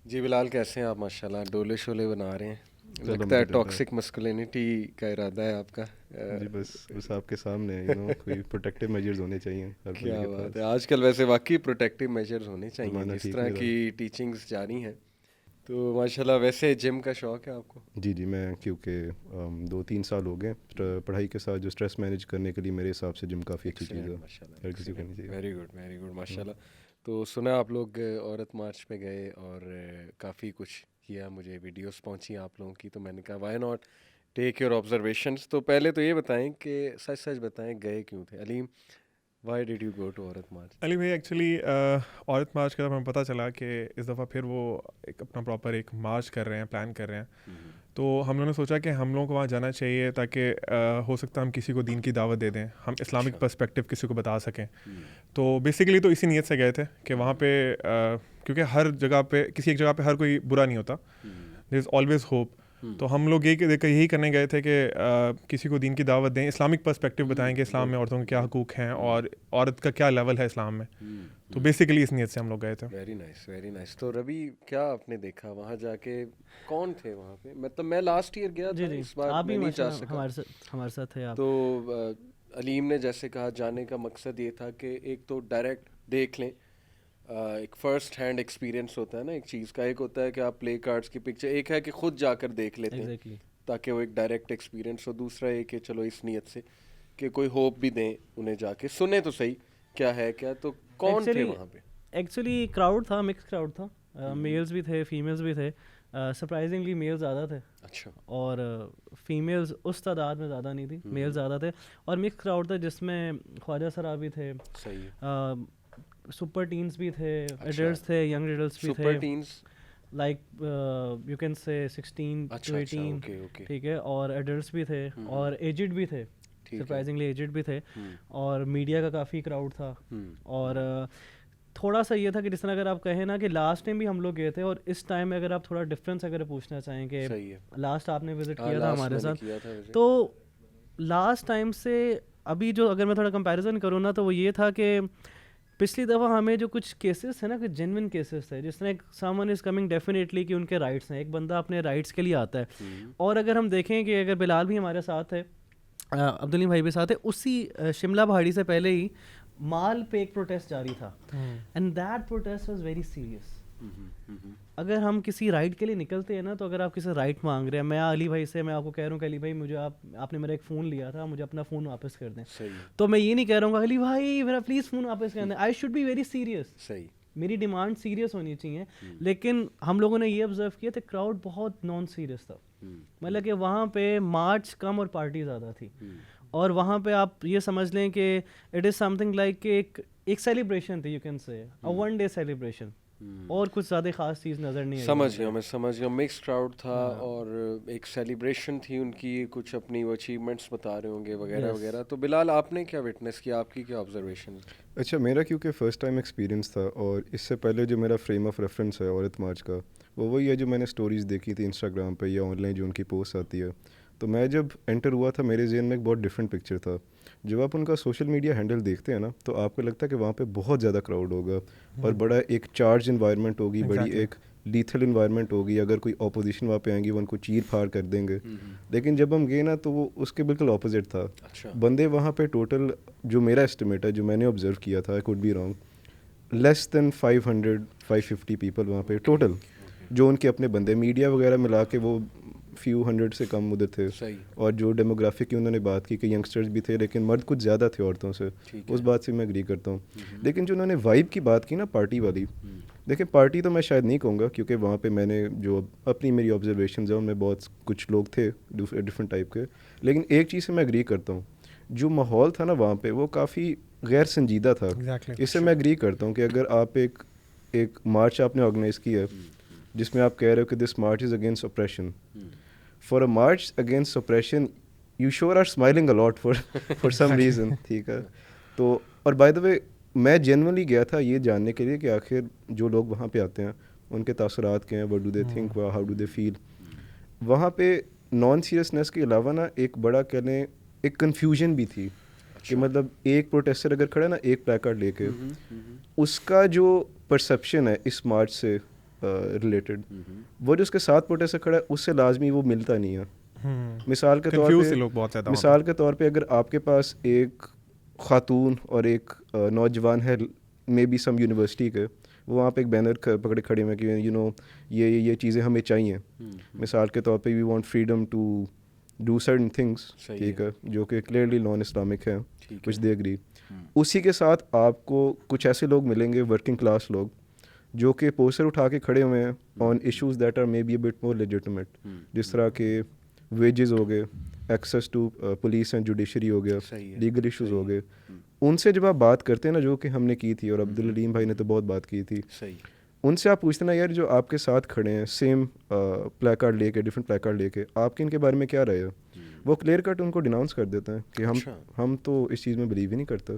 جی بلال، کیسے ہیں آپ؟ ماشاءاللہ ڈولے شولے بنا رہے ہیں، لگتا ہے ٹاکسک مسکولینٹی کا ارادہ ہے آپ کا۔ جی بس آپ کے سامنے کوئی پروٹیکٹیو میجرز ہونے چاہیے ہر بندے کیا کے بات ہے، پاس، آج کل ویسے واقعی پروٹیکٹیو میجرز ہونے چاہیے زمانہ جس ٹھیک طرح نہیں کی رہا۔ ٹیچنگز جاری ہیں۔ تو ماشاءاللہ، ویسے جم کا شوق ہے آپ کو؟ جی میں کیونکہ 2-3 سال ہو گئے پڑھائی کے ساتھ جو اسٹریس مینیج کرنے کے لیے میرے حساب سے جم کافی اچھی چیز ہے، ایکسیلنٹ، ماشاءاللہ، ہر کسی کو کرنی ایکسیلنٹ، چاہیے۔ ویری گڈ، ویری گڈ، ماشاءاللہ۔ تو سنا آپ لوگ عورت مارچ پہ گئے اور کافی کچھ کیا، مجھے ویڈیوز پہنچی آپ لوگوں کی، تو میں نے کہا why not take your observations. تو پہلے تو یہ بتائیں کہ سچ سچ بتائیں، گئے کیوں تھے؟ Aleem, why did you go to Aurat March? علی بھائی ایکچولی عورت مارچ کا جب ہمیں پتہ چلا کہ اس دفعہ پھر وہ ایک اپنا پراپر ایک مارچ کر رہے ہیں، پلان کر رہے ہیں، تو ہم لوگوں نے سوچا کہ ہم لوگوں کو وہاں جانا چاہیے تاکہ ہو سکتا ہے ہم کسی کو دین کی دعوت دے دیں، ہم اسلامک پرسپیکٹیو کسی کو بتا سکیں۔ تو بیسیکلی تو اسی نیت سے گئے تھے کہ وہاں پہ کیونکہ ہر جگہ پہ کسی ایک جگہ پہ ہر کوئی برا نہیں ہوتا، دیر از آلویز ہوپ۔ تو ہم لوگ یہی کرنے گئے تھے کہ کسی کو دین کی دعوت دیں، اسلامک پرسپیکٹیو بتائیں کہ اسلام میں عورتوں کے کیا حقوق ہیں اور عورت کا کیا لیول ہے اسلام میں۔ تو بیسیکلی اس نیت سے ہم لوگ گئے تھے۔ Very nice, very nice. تو ربی، کیا آپ نے دیکھا وہاں جا کے؟ کون تھے وہاں پہ؟ مطلب میں لاسٹ ایئر گیا تھا، اس بار آپ میں بھی نہیں جا ماشاءاللہ سکا۔ ہمارے ساتھ تھے آپ۔ تو علیم نے جیسے کہا، جانے کا مقصد یہ تھا کہ ایک تو ڈائریکٹ دیکھ لیں، ایک فرسٹ ہینڈ ایکسپیرینس ہوتا ہے نا ایک چیز کا، ایک ہوتا ہے کہ آپ پلے کارڈس کی پکچر، ایک ہے کہ خود جا کر دیکھ لیتے ہیں ایگزیکٹلی تاکہ وہ ایک ڈائریکٹ ایکسپیرینس ہو، دوسرا یہ کہ چلو اس نیت سے کہ کوئی ہوپ بھی دیں انہیں، جا کے سنیں تو صحیح کیا ہے کیا۔ تو کون تھے وہاں پہ؟ ایکچولی کراؤڈ تھا، مکس کراؤڈ تھا، میلز بھی تھے، فیمیلز بھی تھے، سرپرائزنگلی میل زیادہ تھے، اچھا، اور فیمیلز اس تعداد میں زیادہ نہیں تھی، میل زیادہ تھے، اور مکس کراؤڈ تھا جس میں خواجہ سرا بھی تھے، صحیح ہے، سپر ٹینس بھی تھے، ایڈلٹس تھے، ینگ ایڈلٹس بھی تھے، super teens, like you can say 16 to 18، ٹھیک ہے، اور ایڈلٹس بھی تھے اور ایجڈ بھی تھے، سرپرائزنگلی ایجڈ بھی تھے، اور میڈیا کا کافی کراؤڈ تھا۔ اور تھوڑا سا یہ تھا کہ جس طرح اگر آپ کہیں نا کہ لاسٹ ٹائم بھی ہم لوگ گئے تھے، اور اس ٹائم میں اگر آپ تھوڑا ڈفرینس اگر پوچھنا چاہیں کہ لاسٹ آپ نے وزٹ کیا تھا ہمارے ساتھ، تو لاسٹ ٹائم سے ابھی جو اگر میں تھوڑا کمپیریزن کروں نا، تو وہ یہ تھا کہ پچھلی دفعہ ہمیں جو کچھ کیسز تھے نا، کہ جینوئن کیسز تھے، جس طرح ایک some one is coming definitely کہ ان کے رائٹس ہیں، ایک بندہ اپنے رائٹس کے لیے آتا ہے۔ اور اگر ہم دیکھیں کہ اگر بلال بھی ہمارے ساتھ ہے، عبدالعلیم بھائی بھی ساتھ ہے، اسی شملہ پہاڑی سے پہلے ہی مال پہ ایک پروٹیسٹ جاری تھا، and that protest was very serious. اگر ہم کسی رائٹ کے لیے نکلتے ہیں نا، تو اگر آپ کسی رائٹ مانگ رہے ہیں، میں علی بھائی سے میں آپ کو کہہ رہا ہوں کہ علی بھائی مجھے آپ نے میرا ایک فون لیا تھا، مجھے اپنا فون واپس کر دیں، تو میں یہ نہیں کہہ رہا ہوں علی بھائی میرا پلیز فون واپس کر دیں، I should be very serious, صحیح، میری ڈیمانڈ سیریس ہونی چاہیے۔ لیکن ہم لوگوں نے یہ آبزرو کیا کہ کراؤڈ بہت نان سیریس تھا، مطلب کہ وہاں پہ مارچ کم اور پارٹی زیادہ تھی، اور وہاں پہ آپ یہ سمجھ لیں کہ it is something like کہ ایک سیلیبریشن تھی، you can say one day celebration, اور کچھ زیادہ خاص چیز نظر نہیں آئی۔ سمجھ گیا، میں سمجھ گیا، مکس کراؤڈ تھا اور ایک سیلیبریشن تھی ان کی، کچھ اپنی وہ اچیومنٹس بتا رہے ہوں گے وغیرہ وغیرہ۔ تو بلال، آپ نے کیا وٹنس کیا؟ آپ کی کیا آبزرویشن؟ اچھا، میرا کیونکہ فرسٹ ٹائم ایکسپیرینس تھا، اور اس سے پہلے جو میرا فریم آف ریفرنس ہے عورت مارچ کا، وہ وہی ہے جو میں نے اسٹوریز دیکھی تھی انسٹاگرام پہ یا آن لائن جو ان کی پوسٹ آتی ہے۔ تو میں جب انٹر ہوا تھا، میرے ذہن میں ایک بہت ڈفرینٹ پکچر تھا۔ جب آپ ان کا سوشل میڈیا ہینڈل دیکھتے ہیں نا، تو آپ کو لگتا ہے کہ وہاں پہ بہت زیادہ کراؤڈ ہوگا اور بڑا ایک چارج انوائرمنٹ ہوگی، بڑی ایک لیتھل انوائرمنٹ ہوگی، اگر کوئی اپوزیشن وہاں پہ آئیں گی وہ ان کو چیر پھاڑ کر دیں گے۔ لیکن جب ہم گئے نا، تو وہ اس کے بالکل اپوزٹ تھا۔ بندے وہاں پہ ٹوٹل، جو میرا اسٹیمیٹ ہے، جو میں نے آبزرو کیا تھا، I could be wrong, less than 550 people وہاں پہ ٹوٹل، جو ان کے اپنے بندے، میڈیا وغیرہ ملا کے وہ فیو ہنڈریڈ سے کم ادھر تھے۔ اور جو ڈیموگرافک کی انہوں نے بات کی کہ ینگسٹرز بھی تھے، لیکن مرد کچھ زیادہ تھے عورتوں سے، اس بات سے میں اگری کرتا ہوں۔ لیکن جو انہوں نے وائب کی بات کی نا پارٹی والی، دیکھیں پارٹی تو میں شاید نہیں کہوں گا، کیونکہ وہاں پہ میں نے جو اپنی میری آبزرویشنز ہیں ان میں بہت کچھ لوگ تھے ڈفرینٹ ٹائپ کے، لیکن ایک چیز سے میں اگری کرتا ہوں، جو ماحول تھا نا وہاں پہ وہ کافی غیر سنجیدہ تھا۔ اس سے میں اگری کرتا ہوں کہ اگر آپ ایک مارچ آپ نے آرگنائز کی ہے جس میں آپ کہہ رہے ہو کہ this march is against oppression, for a march against oppression you sure are smiling a lot for some reason, ٹھیک ہے۔ تو اور بائی دا وے میں جنرلی گیا تھا یہ جاننے کے لیے کہ آخر جو لوگ وہاں پہ آتے ہیں ان کے تاثرات کیا ہیں، what do they think, how do they feel. وہاں پہ نان سیریسنیس کے علاوہ نا ایک بڑا کہہ لیں ایک کنفیوژن بھی تھی، کہ مطلب ایک پروٹیسٹر اگر کھڑا نا ایک پلیکارڈ لے کے، اس کا جو پرسیپشن ہے اس مارچ سے ریلیٹڈ, وہ جو اس کے ساتھ پوٹے سے کھڑا ہے اس سے لازمی وہ ملتا نہیں ہے. مثال کے طور پہ اگر آپ کے پاس ایک خاتون اور ایک نوجوان ہے مے بی سم یونیورسٹی کے, وہ وہاں پہ ایک بینر پکڑے کھڑے ہوئے کہ یو نو یہ چیزیں ہمیں چاہیے. مثال کے طور پہ we want freedom to do certain things, ٹھیک ہے, جو کہ کلیئرلی نان اسلامک ہیں, کچھ دے اگری. اسی کے ساتھ آپ کو کچھ ایسے لوگ ملیں گے, ورکنگ کلاس لوگ, جو کہ پوسٹر اٹھا کے کھڑے ہوئے ہیں on issues that are maybe a bit more legitimate, جس طرح کے ویجز ہو گئے, access to police and judiciary ہو گیا, لیگل ایشوز ہو گئے. ان سے جب آپ بات کرتے ہیں نا, جو کہ ہم نے کی تھی اور عبدالعلیم بھائی نے تو بہت بات کی تھی, ان سے آپ پوچھتے نا یار جو آپ کے ساتھ کھڑے ہیں سیم پلے کارڈ لے کے, ڈفرینٹ پلے کارڈ لے کے, آپ کے ان کے بارے میں کیا رہے ہے, وہ کلیئر کٹ ان کو ڈیناؤنس کر دیتے ہیں کہ ہم تو اس چیز میں بلیو ہی نہیں کرتے.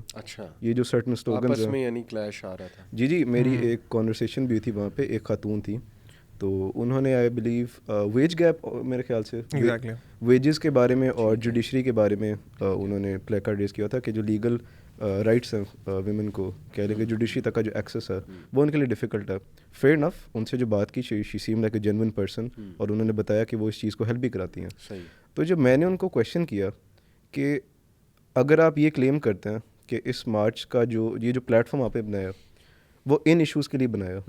یہ جو سرٹن سلوگنز ہیں, یعنی کلیش آ رہا تھا. جی میری ایک کانورسیشن بھی تھی وہاں پہ, ایک خاتون تھی, تو انہوں نے آئی بلیو ویج گیپ میرے خیال سے ویجز کے بارے میں اور جوڈیشری کے بارے میں انہوں نے پلے کارڈ ریز کیا تھا کہ جو لیگل رائٹس ہیں ویمن کو, کہہ لیں گے جوڈیشری تک کا جو ایکسیس ہے وہ ان کے لیے ڈیفیکلٹ ہے. فیئر انف, ان سے جو بات کی she seem like a genuine person, اور انہوں نے بتایا کہ وہ اس چیز کو ہیلپ بھی کراتی ہیں. تو جب میں نے ان کو کویشچن کیا کہ اگر آپ یہ کلیم کرتے ہیں کہ اس مارچ کا یہ جو پلیٹ فارم آپ نے بنایا وہ ان ایشوز کے لیے بنایا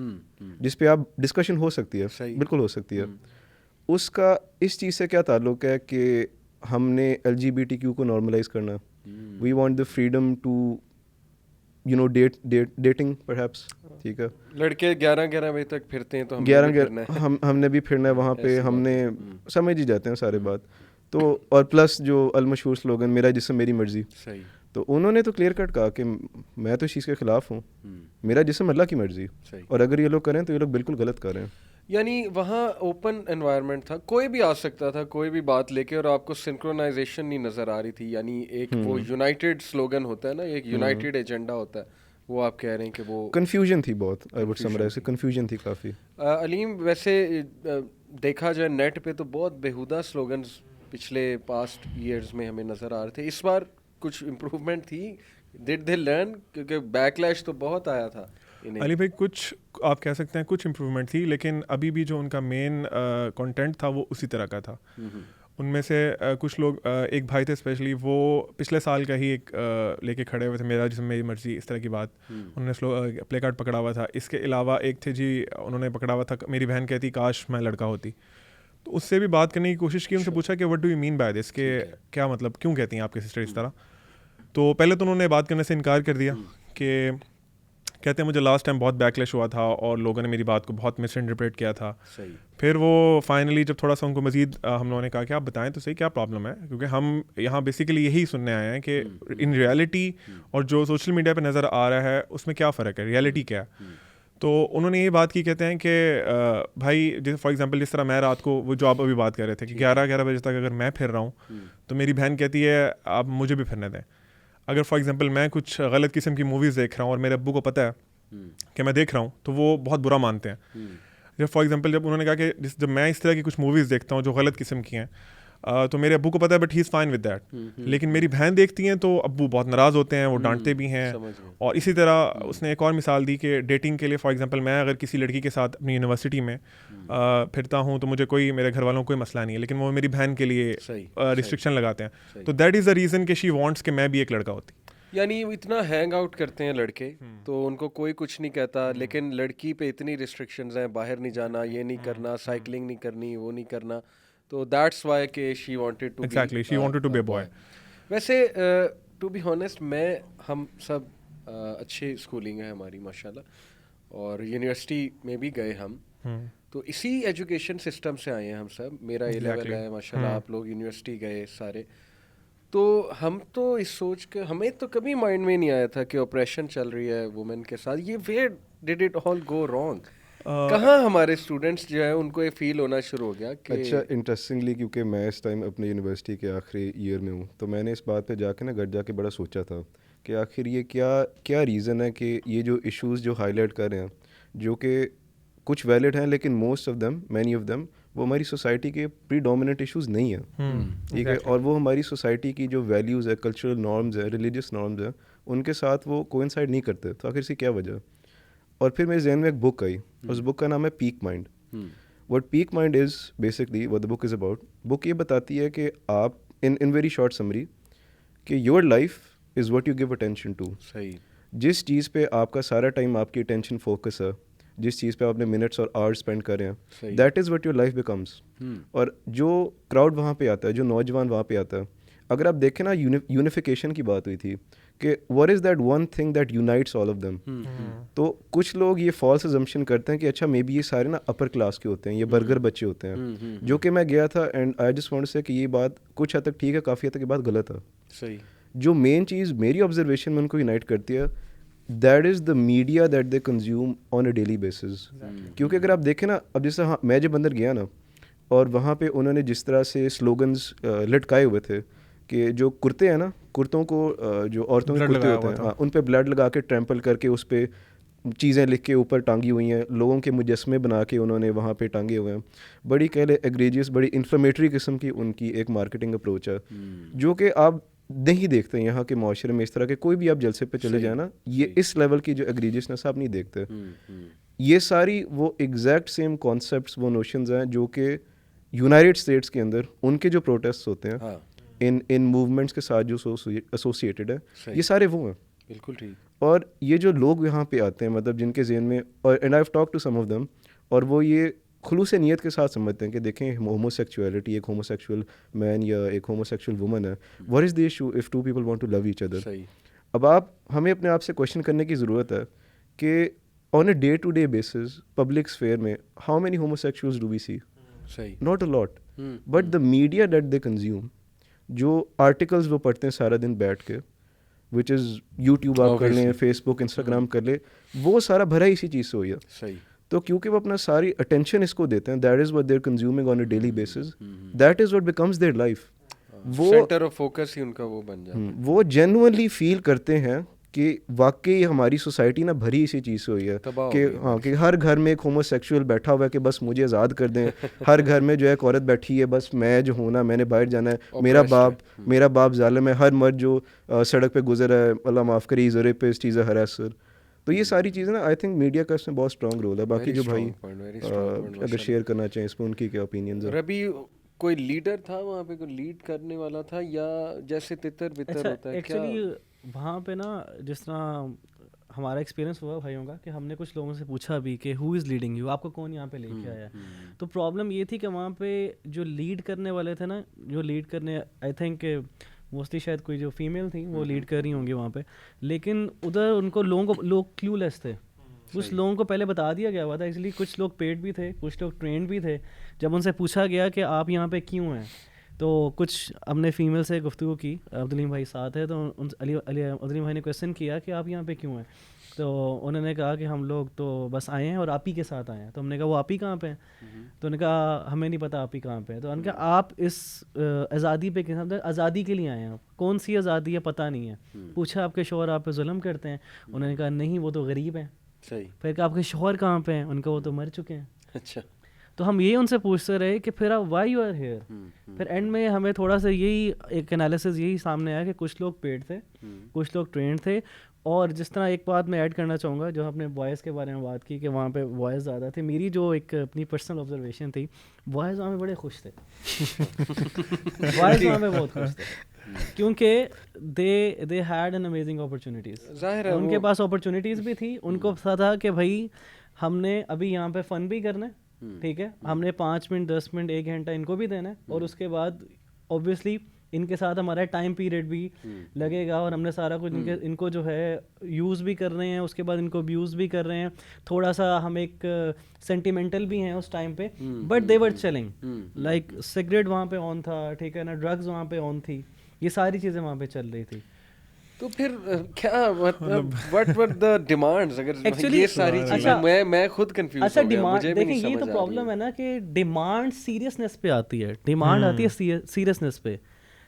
جس پہ آپ ڈسکشن ہو سکتی ہے, بالکل ہو سکتی ہے, اس کا اس چیز سے کیا تعلق ہے کہ ہم نے LGBTQ کو نارملائز کرنا, we want the freedom to you know dating perhaps, ٹھیک ہے, لڑکے 11 بجے تک پھرتے ہیں تو ہم نے بھی پھرنا ہے وہاں پہ, ہم نے سمجھ ہی جاتے ہیں سارے بات. تو اور پلس جو المشہور سلوگن میرا جسم میری مرضی, تو انہوں نے تو کلیئر کٹ کہا کہ میں تو اس چیز کے خلاف ہوں, میرا جسم اللہ کی مرضی, اور اگر یہ لوگ کریں تو یہ لوگ بالکل غلط کر رہے ہیں. یعنی وہاں اوپن انوائرمنٹ تھا, کوئی بھی آ سکتا تھا کوئی بھی بات لے کے, اور آپ کو سنکرونائزیشن نہیں نظر آ رہی تھی. یعنی ایک وہ یونائٹیڈ سلوگن ہوتا ہے نا, ایک یونائٹیڈ ایجنڈا ہوتا ہے, وہ آپ کہہ رہے ہیں کہ وہ کنفیوژن تھی بہت, آئی وڈ سمرائز کنفیوژن تھی کافی. علیم ویسے دیکھا جائے نیٹ پہ تو بہت بیہودہ سلوگنز پچھلے پاسٹ ایئرز میں ہمیں نظر آ رہے تھے. اس بار کچھ امپروومنٹ تھی, ڈڈ دے لرن, کیونکہ بیک لیش تو بہت آیا تھا. علی بھائی کچھ آپ کہہ سکتے ہیں کچھ امپروومنٹ تھی, لیکن ابھی بھی جو ان کا مین کنٹینٹ تھا وہ اسی طرح کا تھا. ان میں سے کچھ لوگ, ایک بھائی تھے اسپیشلی, وہ پچھلے سال کا ہی ایک لے کے کھڑے ہوئے تھے, میرا جسم میری مرضی, اس طرح کی بات انہوں نے پلے کارڈ پکڑا ہوا تھا. اس کے علاوہ ایک تھے جی, انہوں نے پکڑا ہوا تھا میری بہن کہتی کاش میں لڑکا ہوتی. تو اس سے بھی بات کرنے کی کوشش کی, ان سے پوچھا کہ what do you mean by this, کہ کیا مطلب, کیوں کہتی ہیں آپ کی سسٹر اس طرح. تو پہلے تو انہوں نے بات کرنے سے انکار کر دیا, کہ کہتے ہیں مجھے لاسٹ ٹائم بہت بیک لیش ہوا تھا اور لوگوں نے میری بات کو بہت مس انٹرپریٹ کیا تھا. پھر وہ فائنلی جب تھوڑا سا ان کو مزید ہم لوگوں نے کہا کہ آپ بتائیں تو صحیح کیا پرابلم ہے, کیونکہ ہم یہاں بیسیکلی یہی سننے آئے ہیں کہ ان ریئلٹی اور جو سوشل میڈیا پہ نظر آ رہا ہے اس میں کیا فرق ہے, ریئلٹی کیا ہے. تو انہوں نے یہ بات کی, کہتے ہیں کہ بھائی فار ایگزامپل جس طرح میں رات کو, وہ جو آپ ابھی بات کر رہے تھے کہ 11 بجے تک اگر میں پھر رہا ہوں تو میری بہن کہتی ہے آپ مجھے بھی پھرنے دیں. اگر فار ایگزامپل میں کچھ غلط قسم کی موویز دیکھ رہا ہوں اور میرے ابو کو پتہ ہے کہ میں دیکھ رہا ہوں, تو وہ بہت برا مانتے ہیں. جب فار ایگزامپل جب انہوں نے کہا کہ جب میں اس طرح کی کچھ موویز دیکھتا ہوں جو غلط قسم کی ہیں, تو میرے ابو کو پتہ ہے but he is fine with that, لیکن میری بہن دیکھتی ہیں تو ابو بہت ناراض ہوتے ہیں, وہ ڈانٹتے بھی ہیں. اور اسی طرح اس نے ایک اور مثال دی کہ ڈیٹنگ کے لیے فار ایگزامپل میں اگر کسی لڑکی کے ساتھ اپنی یونیورسٹی میں پھرتا ہوں تو مجھے کوئی, میرے گھر والوں کو کوئی مسئلہ نہیں ہے, لیکن وہ میری بہن کے لیے ریسٹرکشن لگاتے ہیں. تو دیٹ از دا ریزن کہ شی وانٹس کہ میں بھی ایک لڑکا ہوتی. یعنی اتنا ہینگ آؤٹ کرتے ہیں لڑکے تو ان کو کوئی کچھ نہیں کہتا, لیکن لڑکی پہ اتنی ریسٹرکشنز ہیں, باہر نہیں جانا, یہ نہیں کرنا, سائیکلنگ نہیں کرنی, وہ نہیں کرنا. تو دیٹس وائی کہ she wanted to be a boy. ویسے ٹو بی ہانیسٹ ہم سب اچھی اسکولنگ ہے ہماری ماشاء اللہ, اور یونیورسٹی میں بھی گئے ہم, تو اسی ایجوکیشن سسٹم سے آئے ہیں ہم سب. میرا اے لیول ہے ماشاء اللہ, آپ لوگ یونیورسٹی گئے سارے. تو ہم تو اس سوچ کے, ہمیں تو کبھی مائنڈ میں نہیں آیا تھا کہ آپریشن چل رہی ہے وومن کے ساتھ. یہ where did it all go wrong, کہاں ہمارے اسٹوڈنٹس جو ہے ان کو یہ فیل ہونا شروع ہو گیا کہ اچھا. انٹرسٹنگلی کیونکہ میں اس ٹائم اپنے یونیورسٹی کے آخری ایئر میں ہوں, تو میں نے اس بات پہ جا کے گھر جا کے بڑا سوچا تھا کہ آخر یہ کیا ریزن ہے کہ یہ جو ایشوز جو ہائی لائٹ کر رہے ہیں, جو کہ کچھ ویلڈ ہیں لیکن most of them, many of them, وہ ہماری سوسائٹی کے پری ڈومیننٹ ایشوز نہیں ہیں, ٹھیک ہے, اور وہ ہماری سوسائٹی کی جو ویلیوز ہے, کلچرل نارمز ہے, ریلیجیس نارمز ہیں, ان کے ساتھ وہ کوئنسائڈ نہیں کرتے. تو آخر سے کیا وجہ؟ اور پھر میرے ذہن میں ایک بک آئی, اس بک کا نام ہے Peak Mind. What Peak Mind is basically what the book is about. Book یہ بتاتی ہے کہ آپ ان ویری شارٹ سمری کہ your life is what you give attention to. صحیح. جس چیز پہ آپ کا سارا ٹائم آپ کی اٹینشن فوکس ہے, جس چیز پہ آپ نے منٹس اور آورس اسپینڈ کر رہے ہیں, that is what your life becomes. اور جو کراؤڈ وہاں پہ آتا ہے, جو نوجوان وہاں پہ آتا ہے, اگر آپ دیکھیں نا, یونیفیکیشن کی بات ہوئی تھی کہ what is that one thing that unites all of them. تو کچھ لوگ یہ فالس ازمپشن کرتے ہیں کہ اچھا مے بی یہ سارے نا اپر کلاس کے ہوتے ہیں, یہ برگر بچے ہوتے ہیں, جو کہ میں گیا تھا اینڈ آئی جسٹ وانٹ سے کہ یہ بات کچھ حد تک ٹھیک ہے, کافی حد تک یہ بات غلط ہے. صحیح. جو مین چیز میری آبزرویشن میں ان کو یونائٹ کرتی ہے, that is the media that they consume on a daily bases. کیونکہ اگر آپ دیکھیں نا, اب جیسے میں جب اندر گیا نا, اور وہاں پہ انہوں نے جس طرح سے سلوگنز لٹکائے ہوئے تھے کہ جو کرتے ہیں نا, کرتوں کو جو عورتوں کے کرتے ہوتے ہیں, ہاں, ان پہ بلڈ لگا کے ٹریمپل کر کے اس پہ چیزیں لکھ کے اوپر ٹانگی ہوئی ہیں, لوگوں کے مجسمے بنا کے انہوں نے وہاں پہ ٹانگے ہوئے ہیں. بڑی کہہ لے ایگریجیس, بڑی انفلیمیٹری قسم کی ان کی ایک مارکیٹنگ اپروچ ہے, جو کہ آپ نہیں دیکھتے ہیں یہاں کے معاشرے میں. اس طرح کے کوئی بھی آپ جلسے پہ چلے جائیں نا, یہ اس لیول کی جو ایگریجیسنس آپ نہیں دیکھتے. یہ ساری وہ ایگزیکٹ سیم کانسیپٹس, وہ نوشنز ہیں جو کہ یونائٹیڈ اسٹیٹس کے اندر ان کے جو پروٹیسٹ ہوتے ہیں ان موومنٹس کے ساتھ جو ایسوسیٹیڈ ہے, یہ سارے وہ ہیں. بالکل ٹھیک. اور یہ جو لوگ یہاں پہ آتے ہیں, مطلب جن کے ذہن میں, اور and I have talk to some of them, اور وہ یہ خلوص نیت کے ساتھ سمجھتے ہیں کہ دیکھیں ہومو سیکچولیٹی, ایک ہومو سیکچوئل مین یا ایک ہومو سیکچوئل وومن ہے, what is the issue if two people want to love each other. اب ہمیں اپنے آپ سے کوشچن کرنے کی ضرورت ہے کہ on a day to day basis public sphere میں how many homosexuals do we see? Not a lot. But the media that they consume, جو آرٹیکلز وہ پڑھتے ہیں سارا دن بیٹھ کے, وچ از یوٹیوب آپ کر لیں, فیس بک, انسٹاگرام کر لیں, وہ سارا بھرا اسی چیز سے ہوئی ہے. صحیح. تو کیونکہ وہ اپنا ساری اٹینشن اس کو دیتے ہیں, that is what they are consuming on a daily basis, that is what becomes their life. وہ سینٹر آف فوکس ہی ان کا وہ بن جاتا ہے. وہ جینوئنلی فیل کرتے ہیں کہ واقعی ہماری سوسائٹی نا بھری اسی چیز سے ہوئی ہے کہ ہاں, کہ ہر گھر میں ایک ہومو سیکچوئل بیٹھا ہوا ہے کہ بس مجھے آزاد کر دیں. ہر گھر میں جو ہے ایک عورت بیٹھی ہے, بس میں جو ہوں نا, میں نے باہر جانا ہے, میرا باپ ظالم ہے. ہر مرد جو سڑک پہ گزر ہے, اللہ معاف کری, زرے پہ اس چیز ہے ہراسر. تو یہ ساری چیزیں نا, آئی تھنک میڈیا کا اس میں بہت اسٹرانگ رول ہے. باقی جو بھائی اگر شیئر کرنا چاہیں اس میں ان کی کیا اوپینینز ہیں. ربی, کوئی لیڈر تھا وہاں پہ, کوئی لیڈ کرنے والا تھا, یا جیسے تتر بتر ہوتا ہے؟ ایکچولی وہاں پہ نا جس طرح ہمارا ایکسپیرینس ہوا بھائیوں کا کہ ہم نے کچھ لوگوں سے پوچھا بھی کہ ہو از لیڈنگ یو, آپ کو کون یہاں پہ لے کے آیا ہے. تو پرابلم یہ تھی کہ وہاں پہ جو لیڈ کرنے والے تھے نا, جو لیڈ کرنے, آئی تھنک موسٹلی شاید کوئی جو فیمیل تھی وہ لیڈ کر رہی ہوں گی وہاں پہ, لیکن ادھر ان کو لوگ کلیو لیس تھے. کچھ لوگوں کو پہلے بتا دیا گیا ہوا تھا, اس لیے کچھ لوگ پیڈ بھی تھے, کچھ لوگ ٹرینڈ بھی تھے. جب ان سے پوچھا گیا کہ آپ یہاں پہ کیوں ہیں, تو کچھ ہم نے فیمیل سے گفتگو کی, عبدالیم بھائی ساتھ ہے, تو عبدالیم بھائی نے کویشچن کیا کہ آپ یہاں پہ کیوں ہیں. تو انہوں نے کہا کہ ہم لوگ تو بس آئے ہیں اور آپ ہی کے ساتھ آئے ہیں. تو ہم نے کہا وہ آپ ہی کہاں پہ ہیں؟ تو انہوں نے کہا ہمیں نہیں پتہ آپ ہی کہاں پہ ہیں. تو انہوں نے کہا آپ اس آزادی پہ آزادی کے لیے آئے ہیں, کون سی آزادی ہے پتہ نہیں ہے. پوچھا آپ کے شوہر آپ پہ ظلم کرتے ہیں؟ انہوں نے کہا نہیں, وہ تو غریب ہیں. پھر کہا آپ کے شوہر کہاں پہ ہیں؟ ان کا وہ تو مر چکے ہیں. اچھا. تو ہم یہ ان سے پوچھتے رہے کہ پھر آپ وائی یو آر ہیئر. پھر اینڈ میں ہمیں تھوڑا سا یہی ایک انالیسس یہی سامنے آیا کہ کچھ لوگ پیڈ تھے, کچھ لوگ ٹرینڈ تھے. اور جس طرح ایک بات میں ایڈ کرنا چاہوں گا, جو آپ نے بوائز کے بارے میں بات کی کہ وہاں پہ بوائز زیادہ تھے, میری جو ایک اپنی پرسنل آبزرویشن تھی, بوائز وہاں پہ بڑے خوش تھے. بوائز وہاں پہ بہت خوش تھے کیونکہ they had an amazing opportunities. ان کے پاس اپرچونیٹیز بھی تھی, ان کو پتا تھا کہ بھائی ہم نے ابھی یہاں پہ فن بھی کرنا ہے, ٹھیک ہے, ہم نے 5 منٹ 10 منٹ 1 گھنٹہ ان کو بھی دینا ہے, اور اس کے بعد اوبویسلی ان کے ساتھ ہمارا ٹائم پیریڈ بھی لگے گا, اور ہم نے سارا کچھ ان کو جو ہے یوز بھی کر رہے ہیں, اس کے بعد ان کو ابیوز بھی کر رہے ہیں. تھوڑا سا ہم ایک سینٹیمنٹل بھی ہیں اس ٹائم پہ, but they were chilling like cigarette وہاں پہ آن تھا, ٹھیک ہے نا, ڈرگز وہاں پہ آن تھی, یہ ساری چیزیں وہاں پہ چل رہی تھی. تو پھر کیا وٹ ور دا ڈیمانڈز؟ اگر یہ ساری چیزیں میں خود کنفیوز ہو گیا, مجھے بھی نہیں سمجھ آ رہی. دیکھیں یہ تو پرابلم ہے نا کہ ڈیمانڈ سیریسنیس پہ آتی ہے, ڈیمانڈ آتی ہے سیریسنیس پہ.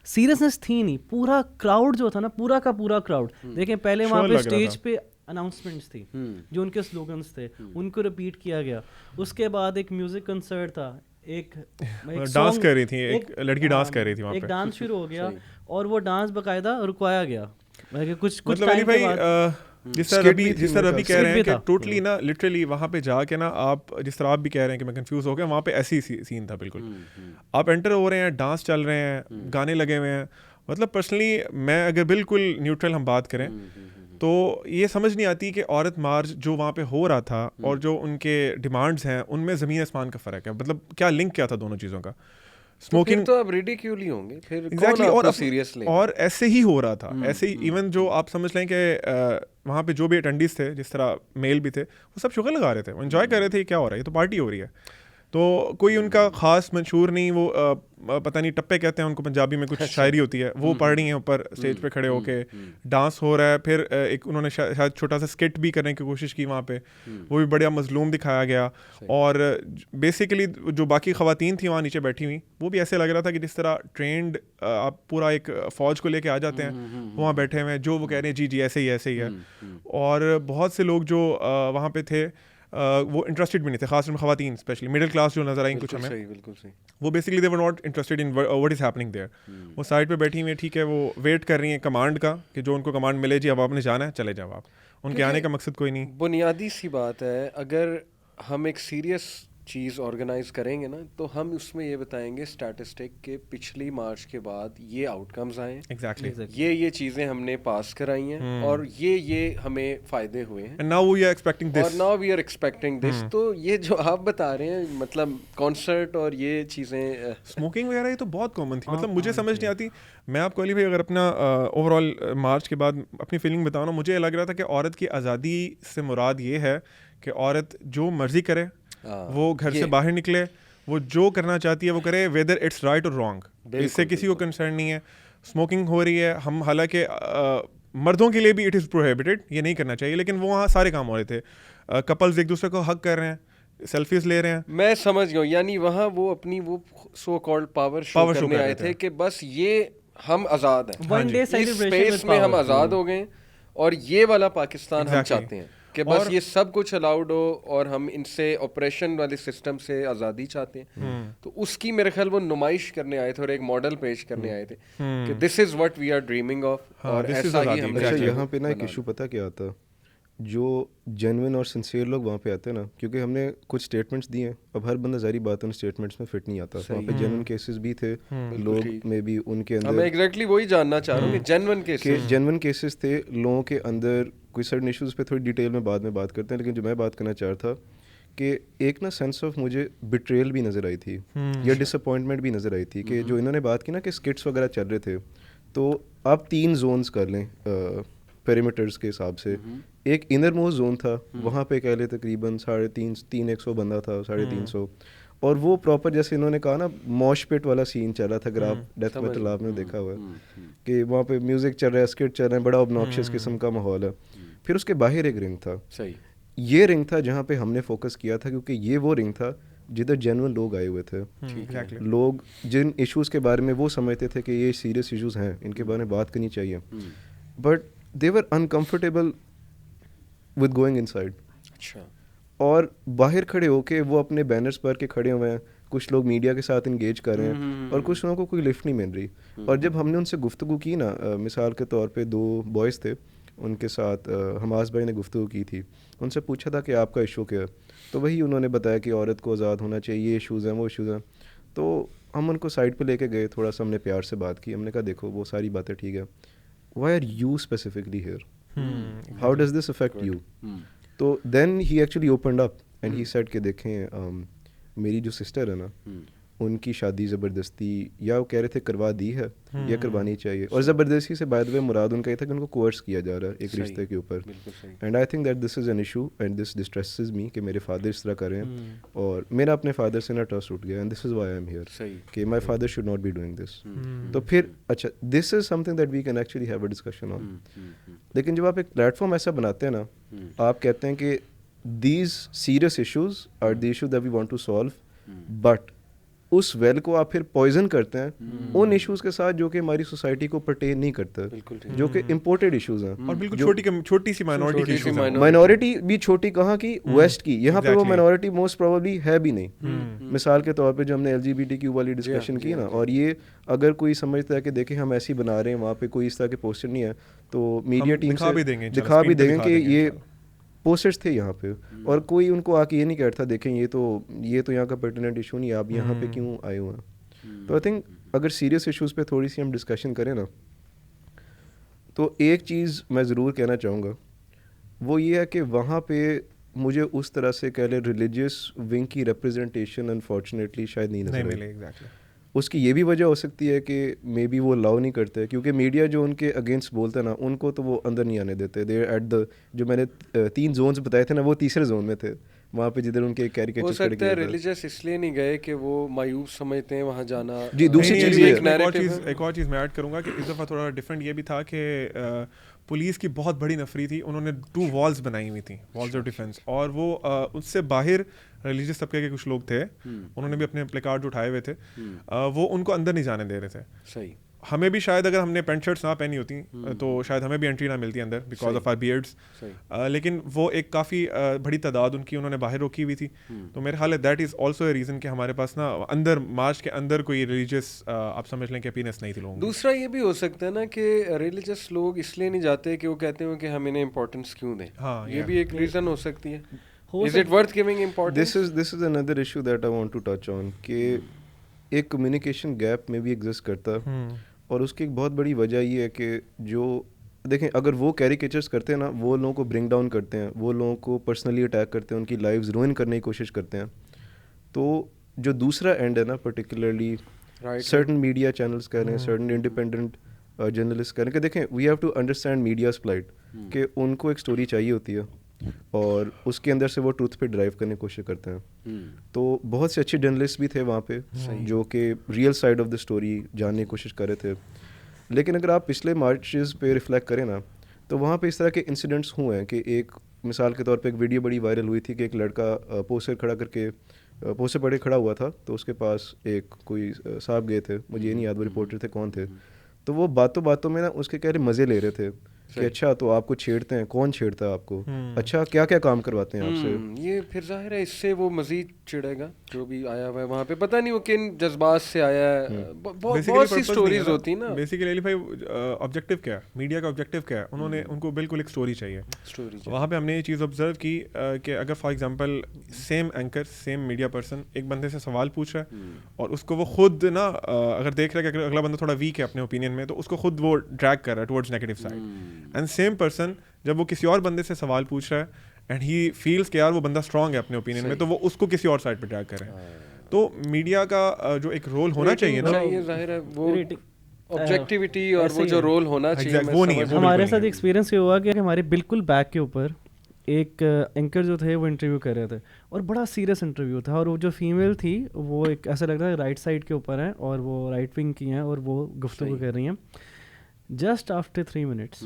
سیریسنیس تھی نہیں, پورا کراؤڈ جو تھا نا, پورا کا پورا کراؤڈ. دیکھیں پہلے وہاں پہ اسٹیج پہ اناؤنسمنٹس تھی, جو ان کے سلوگنس تھے ان کو ریپیٹ کیا گیا. اس کے بعد ایک میوزک کنسرٹ تھا, ایک ڈانس کر رہی تھی, ایک لڑکی ڈانس کر رہی تھی وہاں پہ, ایک ڈانس شروع ہو گیا, اور وہ ڈانس باقاعدہ رکوایا گیا. کچھ مطلب علی بھائی جس طرح ربی کہہ رہے ہیں کہ ٹوٹلی نا لٹرلی وہاں پہ جا کے نا آپ جس طرح آپ بھی کہہ رہے ہیں کہ میں کنفیوز ہو گیا, وہاں پہ ایسی سین تھا بالکل. آپ انٹر ہو رہے ہیں, ڈانس چل رہے ہیں, گانے لگے ہوئے ہیں. مطلب پرسنلی میں اگر بالکل نیوٹرل ہم بات کریں تو یہ سمجھ نہیں آتی کہ عورت مارچ جو وہاں پہ ہو رہا تھا اور جو ان کے ڈیمانڈز ہیں ان میں زمین آسمان کا فرق ہے. مطلب کیا لنک کیا تھا دونوں چیزوں کا؟ اسموکنگ تو اب ریڈیکیول ہی ہوں گے پھر ایگزیکٹلی, اور سیریس لیں, اور ایسے ہی ہو رہا تھا, ایسے ہی. ایون جو آپ سمجھ لیں کہ وہاں پہ جو بھی اٹینڈیز تھے, جس طرح میل بھی تھے, وہ سب شغل لگا رہے تھے, وہ انجوائے کر رہے تھے, کیا ہو رہا ہے, یہ تو پارٹی ہو رہی ہے. تو کوئی ان کا خاص منشور نہیں, وہ پتہ نہیں ٹپے کہتے ہیں ان کو پنجابی میں, کچھ شاعری ہوتی ہے, وہ پڑھ رہی ہیں اوپر اسٹیج پہ کھڑے ہو کے, ڈانس ہو رہا ہے. پھر ایک انہوں نے شاید چھوٹا سا اسکٹ بھی کرنے کی کوشش کی وہاں پہ, وہ بھی بڑا مظلوم دکھایا گیا. اور بیسیکلی جو باقی خواتین تھیں وہاں نیچے بیٹھی ہوئی, وہ بھی ایسے لگ رہا تھا کہ جس طرح ٹرینڈ آپ پورا ایک فوج کو لے کے آ جاتے ہیں, وہاں بیٹھے ہوئے ہیں, جو وہ کہہ رہے ہیں جی جی ایسے ہی ہے. اور بہت سے لوگ جو وہاں پہ تھے وہ انٹرسٹڈ بھی نہیں تھے, خاص طور میں خواتین اسپیشلی مڈل کلاس جو نظر آئیں کچھ ہمیں, وہ basically they were not interested in what is happening there. وہ سائڈ پہ بیٹھی ہوئی ہیں, ٹھیک ہے, وہ ویٹ کر رہی ہیں کمانڈ کا کہ جو ان کو کمانڈ ملے, جی اب آپ نے جانا ہے چلے جاؤ آپ. ان کے آنے کا مقصد کوئی نہیں. بنیادی سی بات ہے, اگر ہم ایک سیریس چیز آرگنائز کریں گے نا تو ہم اس میں یہ بتائیں گے اسٹیٹسٹک کہ پچھلی مارچ کے بعد یہ آؤٹ کمز آئے ہیں, یہ چیزیں ہم نے پاس کرائی ہیں اور یہ ہمیں فائدے ہوئے ہیں, now we are expecting this, اور now we are expecting this. تو یہ جو آپ بتا رہے ہیں مطلب کانسرٹ اور یہ چیزیں اسموکنگ وغیرہ, یہ تو بہت کامن تھی. مطلب مجھے سمجھ نہیں آتی. میں آپ کو علی بھائی اگر اپنا اوور آل مارچ کے بعد اپنی فیلنگ بتاؤں نا, مجھے لگ رہا تھا کہ عورت کی آزادی سے مراد یہ ہے کہ عورت جو مرضی کرے, وہ گھر سے باہر نکلے, وہ جو کرنا چاہتی ہے وہ کرے, ویدر اٹس رائٹ اور رانگ, اس سے کسی کو کنسرن نہیں ہے. اسموکنگ ہو رہی ہے, ہم حالانکہ مردوں کے لیے بھی اٹ از پروہیبٹڈ, یہ نہیں کرنا چاہیے, لیکن وہاں سارے کام ہو رہے تھے. کپلز ایک دوسرے کو ہگ کر رہے ہیں, سیلفیز لے رہے ہیں. میں سمجھ گیا, یعنی وہاں وہ اپنی وہ سو کالڈ پاور شو کرنے آئے تھے کہ بس یہ ہم آزاد ہیں, اس اسپیس میں ہم آزاد ہو گئے, اور یہ والا پاکستان ہم چاہتے ہیں کہ بس یہ سب کچھ الاؤڈ ہو, اور ہم ان سے آپریشن والے سسٹم سے آزادی چاہتے ہیں. تو اس کی میرے خیال وہ نمائش کرنے آئے تھے اور ایک ماڈل پیش کرنے آئے تھے کہ this is what we are dreaming of, اور ایسا ہی ہم نے. یہاں پہ نا ایک ایشو پتہ کیا آتا, جو جینوئن اور سنسیئر لوگ وہاں پہ آتے ہیں نا, کیونکہ ہم نے کچھ اسٹیٹمنٹس دیے ہیں, اب ہر بندہ ظاہری بات ان اسٹیٹمنٹس میں فٹ نہیں آتا. وہاں پہ جینوئن کیسز بھی تھے, لوگ میں بھی ان کے اندر, میں ایگزیکٹلی وہی جاننا چاہ رہا ہوں کہ جینوئن کیسز تھے لوگوں کے اندر. کوئی سرٹن ایشوز پہ تھوڑی ڈیٹیل میں بعد میں بات کرتے ہیں, لیکن جو میں بات کرنا چاہ رہا تھا کہ ایک نا سینس آف مجھے بٹریل بھی نظر آئی تھی, یا ڈس اپوائنٹمنٹ بھی نظر آئی تھی, کہ جو انہوں نے بات کی نا کہ اسکٹس وغیرہ چل رہے تھے, تو آپ 3 زونز کر لیں پیریمیٹرز کے حساب سے. ایک انر موسٹ زون تھا, وہاں پہ کہہ لیں تقریباً 350 بندہ تھا, 350, اور وہ پراپر جیسے انہوں نے کہا نا موش پٹ والا سین چل رہا تھا. اگر آپ ڈیتھ میٹل آپ نے دیکھا ہوا ہے کہ وہاں پہ میوزک چل رہا ہے, اسکٹ چل رہا ہے, بڑا obnoxious قسم کا ماحول ہے. پھر اس کے باہر ایک رنگ تھا, یہ رنگ تھا جہاں پہ ہم نے فوکس کیا تھا, کیونکہ یہ وہ رنگ تھا جدھر جینوئن لوگ آئے ہوئے تھے, لوگ جن ایشوز کے بارے میں وہ سمجھتے تھے کہ یہ سیریس ایشوز ہیں, ان کے بارے میں بات کرنی چاہیے, but they were uncomfortable with going in side. اور باہر کھڑے ہو کے وہ اپنے بینرز پر کے کھڑے ہوئے ہیں, کچھ لوگ میڈیا کے ساتھ انگیج کر رہے ہیں, اور کچھ لوگوں کو کوئی لفٹ نہیں مل رہی. اور جب ہم نے ان سے گفتگو کی نا, مثال کے طور پہ 2 بوائز تھے, ان کے ساتھ حماس بھائی نے گفتگو کی تھی, ان سے پوچھا تھا کہ آپ کا ایشو کیا ہے, تو وہی انہوں نے بتایا کہ عورت کو آزاد ہونا چاہیے, یہ ایشوز ہیں وہ ایشوز ہیں. تو ہم ان کو سائڈ پہ لے کے گئے, تھوڑا سا ہم نے پیار سے بات کی, ہم نے کہا دیکھو وہ ساری باتیں ٹھیک ہے, why are you specifically here, how does this affect you. تو then he actually opened up and he said کہ دیکھیں میری جو سسٹر ہے نا, ان کی شادی زبردستی, یا وہ کہہ رہے تھے کروا دی ہے یا کروانی چاہیے, اور زبردستی سے بائی دی وے مراد ان کا یہ تھا کہ ان کو کورس کیا جا رہا ہے ایک رشتے کے اوپر. And I think that this is an issue and this distresses me کہ میرے فادر اس طرح کریں, اور میرا اپنے فادر سے نا ٹرسٹ اٹھ گیا, and this is why I am here کہ my father should not be doing this. تو پھر اچھا this is something that we can actually have a discussion on. لیکن جب آپ ایک پلیٹ فارم ایسا بناتے ہیں نا, آپ کہتے ہیں کہ these serious issues are the issue that we want to solve, but اس ویل کو آپ پھر پوائزن کرتے ہیں ان ایشوز کے ساتھ جو کہ ہماری سوسائٹی کو پرٹین نہیں کرتا, جو کہ امپورٹڈ ایشوز ہیں, اور بالکل چھوٹی سی مائنورٹی بھی چھوٹی کہاں کی, ویسٹ کی. یہاں پہ وہ مائنورٹی موسٹ پروبیبلی ہے بھی نہیں. مثال کے طور پہ جو ہم نے LGBTQ والی ڈسکشن کی نا, اور یہ اگر کوئی سمجھتا ہے کہ دیکھیں ہم ایسے ہی بنا رہے ہیں, وہاں پہ کوئی اس طرح کے پوسٹر نہیں ہے, تو میڈیا ٹیم سے دکھا بھی دیں گے کہ یہ پوسٹرز تھے یہاں پہ, اور کوئی ان کو آ کے یہ نہیں کہتا دیکھیں یہ تو یہاں کا پرٹیننٹ ایشو نہیں ہے, آپ یہاں پہ کیوں آئے ہوئے ہیں. تو آئی تھنک اگر سیریس ایشوز پہ تھوڑی سی ہم ڈسکشن کریں نا, تو ایک چیز میں ضرور کہنا چاہوں گا, وہ یہ ہے کہ وہاں پہ مجھے اس طرح سے کہہ لیں ریلیجیس ونگ کی ریپرزنٹیشن انفارچونیٹلی شاید نہیں نظر آئی. اس کی یہ بھی وجہ ہو سکتی ہے کہ مے بی وہ الاؤ نہیں کرتے, کیونکہ میڈیا جو ان کے اگینسٹ بولتا ہے نا, ان کو تو وہ اندر نہیں آنے دیتے. دے ایٹ دا, جو میں نے 3 زونز بتائے تھے نا, وہ تیسرے زون میں تھے, وہاں پہ جدھر ان کے کیریکیچر ہو سکتا ہے ریلیجیس اس لیے نہیں گئے کہ وہ مایوس سمجھتے ہیں وہاں جانا. جی دوسری چیز ایک اور چیز میں ایڈ کروں گا کہ اس دفعہ تھوڑا ڈفرینٹ یہ بھی تھا کہ پولیس کی بہت بڑی نفری تھی, انہوں نے 2 والز بنائی ہوئی تھیں, والز آف ڈیفینس, اور وہ اس سے باہر ریلیجیس طبقے کے کچھ لوگ تھے, انہوں نے بھی اپنے پلے کارڈ اٹھائے ہوئے تھے, وہ ان کو اندر نہیں جانے دے رہے تھے. صحیح. ہمیں بھی شاید اگر ہم نے پینٹ شرٹس نہ پہنی ہوتی تو شاید ہمیں بھی انٹری نہ ملتی اندر بیکاز آف آر بیئرڈس, لیکن وہ ایک کافی بڑی تعداد ان کی انہوں نے باہر روکی ہوئی تھی. تو میرے خیال ہے that is also a reason کہ ہمارے پاس نا اندر مارچ کے اندر کوئی ریلیجیس آپ سمجھ لیں کہ اپینس نہیں تھی لوگوں. دوسرا یہ بھی ہو سکتا ہے نا کہ ریلیجیس لوگ اس لیے نہیں جاتے کہ وہ کہتے ہیں کہ ہم انہیں امپورٹنس کیوں دیں. ہاں یہ بھی ایک ریزن ہو سکتی ہے. Is it worth giving importance? This is another issue that I want to touch on کہ ایک کمیونیکیشن گیپ میں بھی ایگزسٹ کرتا ہے, اور اس کی ایک بہت بڑی وجہ یہ ہے کہ جو دیکھیں اگر وہ کیریکیچرس کرتے ہیں نا, وہ لوگوں کو برنگ ڈاؤن کرتے ہیں, وہ لوگوں کو پرسنلی اٹیک کرتے ہیں, ان کی لائفز روئن کرنے کی کوشش کرتے ہیں. تو جو دوسرا اینڈ ہے نا, پرٹیکولرلی سرٹن میڈیا چینلس کہہ رہے ہیں, سرٹن انڈیپینڈنٹ جرنلسٹ کہہ رہے ہیں کہ دیکھیں we have to understand media's plight, کہ ان کو ایک اسٹوری چاہیے ہوتی ہے اور اس کے اندر سے وہ ٹروتھ پہ ڈرائیو کرنے کی کوشش کرتے ہیں. تو بہت سے اچھے جرنلسٹ بھی تھے وہاں پہ جو کہ real side of the story جاننے کی کوشش کر رہے تھے. لیکن اگر آپ پچھلے مارچز پہ ریفلیکٹ کریں نا, تو وہاں پہ اس طرح کے انسیڈنٹس ہوئے ہیں کہ ایک مثال کے طور پہ ایک ویڈیو بڑی وائرل ہوئی تھی کہ ایک لڑکا پوسٹر کھڑا کر کے پوسٹر پڑے کھڑا ہوا تھا, تو اس کے پاس ایک کوئی صاحب گئے تھے, مجھے یہ نہیں یاد وہ رپورٹر تھے کون تھے, تو وہ باتوں باتوں میں نا اس کے کہہ رہے مزے لے رہے تھے کہ اچھا تو آپ کو چھیڑتے ہیں, کون چھیڑتا ہے آپ کو, اچھا کیا کیا کام کرواتے ہیں آپ سے. یہ پھر ظاہر ہے اس سے وہ مزید چڑھے گا جو بھی آیا ہوا ہے وہاں پہ, پتہ نہیں وہ کن جذبات سے آیا ہے. بہت سی سٹوریز ہوتی ہیں نا. بیسیکلی علی بھائی آبجیکٹیو کیا ہے, میڈیا کا آبجیکٹیو کیا ہے, ان کو بالکل ایک اسٹوری چاہیے. وہاں پہ ہم نے یہ چیز آبزرو کی کہ اگر for example same anchor same media person ایک بندے سے سوال پوچھ رہا ہے اور اس کو وہ خود نا اگر دیکھ رہا ہے کہ اگلا بندہ تھوڑا ویک ہے اپنے اوپینین میں, تو اس کو خود وہ ڈریگ کر رہا ہے towards negative side. And same person جب وہ کسی اور بندے سے سوال پوچھ رہا ہے اینڈ ہی فیلس کہ یار وہ بندہ اسٹرانگ ہے اپنے اوپینین میں, تو وہ اس کو کسی اور سائڈ پہ ڈریگ کر رہے ہیں. تو میڈیا کا جو ایک رول ہونا چاہیے نا, ظاہر ہے وہ آبجیکٹیوٹی اور وہ جو رول ہونا چاہیے وہ نہیں ہے. ہمارے ساتھ ایکسپیرینس یہ ہوا کہ ہمارے بالکل بیک کے اوپر ایک اینکر جو تھے وہ انٹرویو کر رہے تھے, اور بڑا سیریس انٹرویو تھا, اور وہ جو فیمیل تھی وہ ایک ایسا لگ رہا ہے رائٹ سائڈ کے اوپر ہیں اور وہ رائٹ ونگ کی ہیں اور وہ گفتگو کر رہی ہیں. جسٹ آفٹر 3 منٹس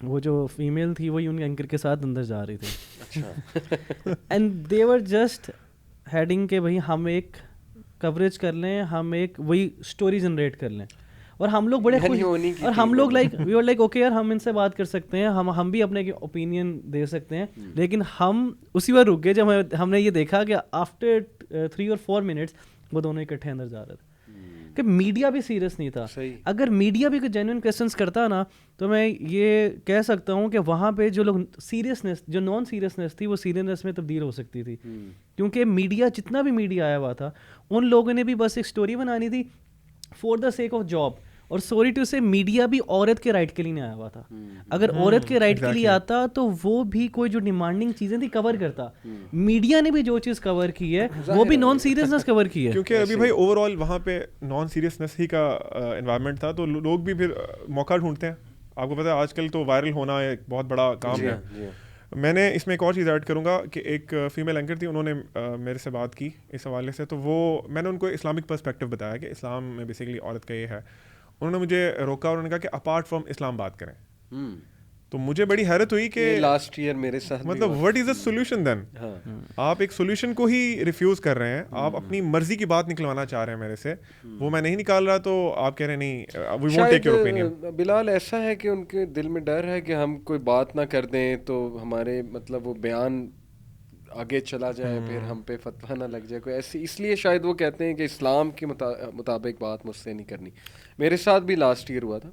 وہ جو فیمیل تھی وہی ان اینکر کے ساتھ اندر جا رہی تھی, and they were just heading کہ بھائی ہم ایک کوریج کر لیں, ہم ایک وہی اسٹوری جنریٹ کر لیں, اور ہم لوگ بڑے خوش, اور ہم لوگ like we are like okay یار ہم ان سے بات کر سکتے ہیں, ہم بھی اپنے اوپینین دے سکتے ہیں. لیکن ہم اسی بار رک گئے جب ہم نے یہ دیکھا کہ آفٹر 3 اور 4 منٹس وہ دونوں اکٹھے اندر جا رہے تھے, کہ میڈیا بھی سیریس نہیں تھا. اگر میڈیا بھی کوئی جینوئن کویسچنس کرتا نا, تو میں یہ کہہ سکتا ہوں کہ وہاں پہ جو لوگ سیریسنیس, جو نان سیریسنیس تھی وہ سیریسنیس میں تبدیل ہو سکتی تھی. کیونکہ میڈیا جتنا بھی میڈیا آیا ہوا تھا ان لوگوں نے بھی بس ایک اسٹوری بنانی تھی for the sake of job. اور سوری ٹو سے میڈیا بھی عورت کے رائٹ کے لیے نہیں آیا ہوا تھا. اگر عورت کے رائٹ کے لیے آتا تو وہ بھی کوئی جو ڈیمانڈنگ چیزیں تھی کور کرتا. میڈیا نے بھی جو چیز کور کی ہے وہ بھی نان سیریسنس کور کی ہے, کیونکہ ابھی بھائی اوور آل وہاں پہ نان سیریسنس ہی کا انوائرمنٹ تھا, تو لوگ بھی پھر موقع ڈھونڈتے ہیں. آپ کو پتہ ہے آج کل تو وائرل ہونا ایک بہت بڑا کام ہے. میں نے اس میں ایک اور چیز ایڈ کروں گا کہ ایک فیمیل اینکر تھی, انہوں نے میرے سے بات کی اس حوالے سے, تو وہ میں نے ان کو اسلامک پرسپیکٹیو بتایا کہ اسلام میں بیسیکلی عورت کا یہ ہے. انہوں نے مجھے روکا اور انہوں نے کہا کہ اپارٹ فرام اسلام بات کریں. تو مجھے بڑی حیرت ہوئی کہ لاسٹ ایئر میرے ساتھ مطلب what is a solution then. آپ ایک سولوشن کو ہی ریفیوز کر رہے ہیں, آپ اپنی مرضی کی بات نکلوانا چاہ رہے ہیں میرے سے, وہ میں نہیں نکال رہا, تو آپ کہہ رہے نہیں we won't take your opinion. Bilal ایسا ہے کہ ان کے دل میں ڈر ہے کہ ہم کوئی بات نہ کر دیں تو ہمارے مطلب وہ بیان آگے چلا جائے, پھر ہم پہ فتویٰ نہ لگ جائے کوئی ایسی, اس لیے شاید وہ کہتے ہیں کہ اسلام کے مطابق بات مجھ سے نہیں کرنی. میرے ساتھ بھی لاسٹ ایئر ہوا تھا,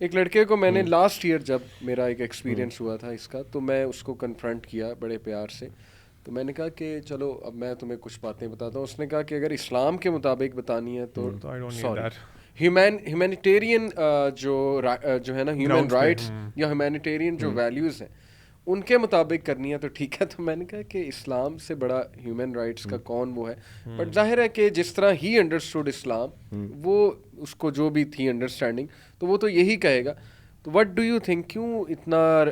ایک لڑکے کو میں نے لاسٹ ایئر جب میرا ایک ایکسپیرینس ہوا تھا اس کا, تو میں اس کو کنفرنٹ کیا بڑے پیار سے. تو میں نے کہا کہ چلو اب میں تمہیں کچھ باتیں بتاتا ہوں. اس نے کہا کہ اگر اسلام کے مطابق بتانی ہے تو ہیومینیٹیرین جو ہے نا ہیومن رائٹس یا ہیومینیٹیرین جو ویلیوز ہیں ان کے مطابق کرنی ہے تو ٹھیک ہے. تو میں نے کہا کہ اسلام سے بڑا ہیومن رائٹس کا کون وہ ہے, بٹ ظاہر ہے کہ جس طرح ہی انڈرسٹوڈ اسلام, وہ اس کو جو بھی تھی انڈرسٹینڈنگ, تو وہ تو یہی کہے گا. تو وٹ ڈو یو تھنک, کیوں اتنا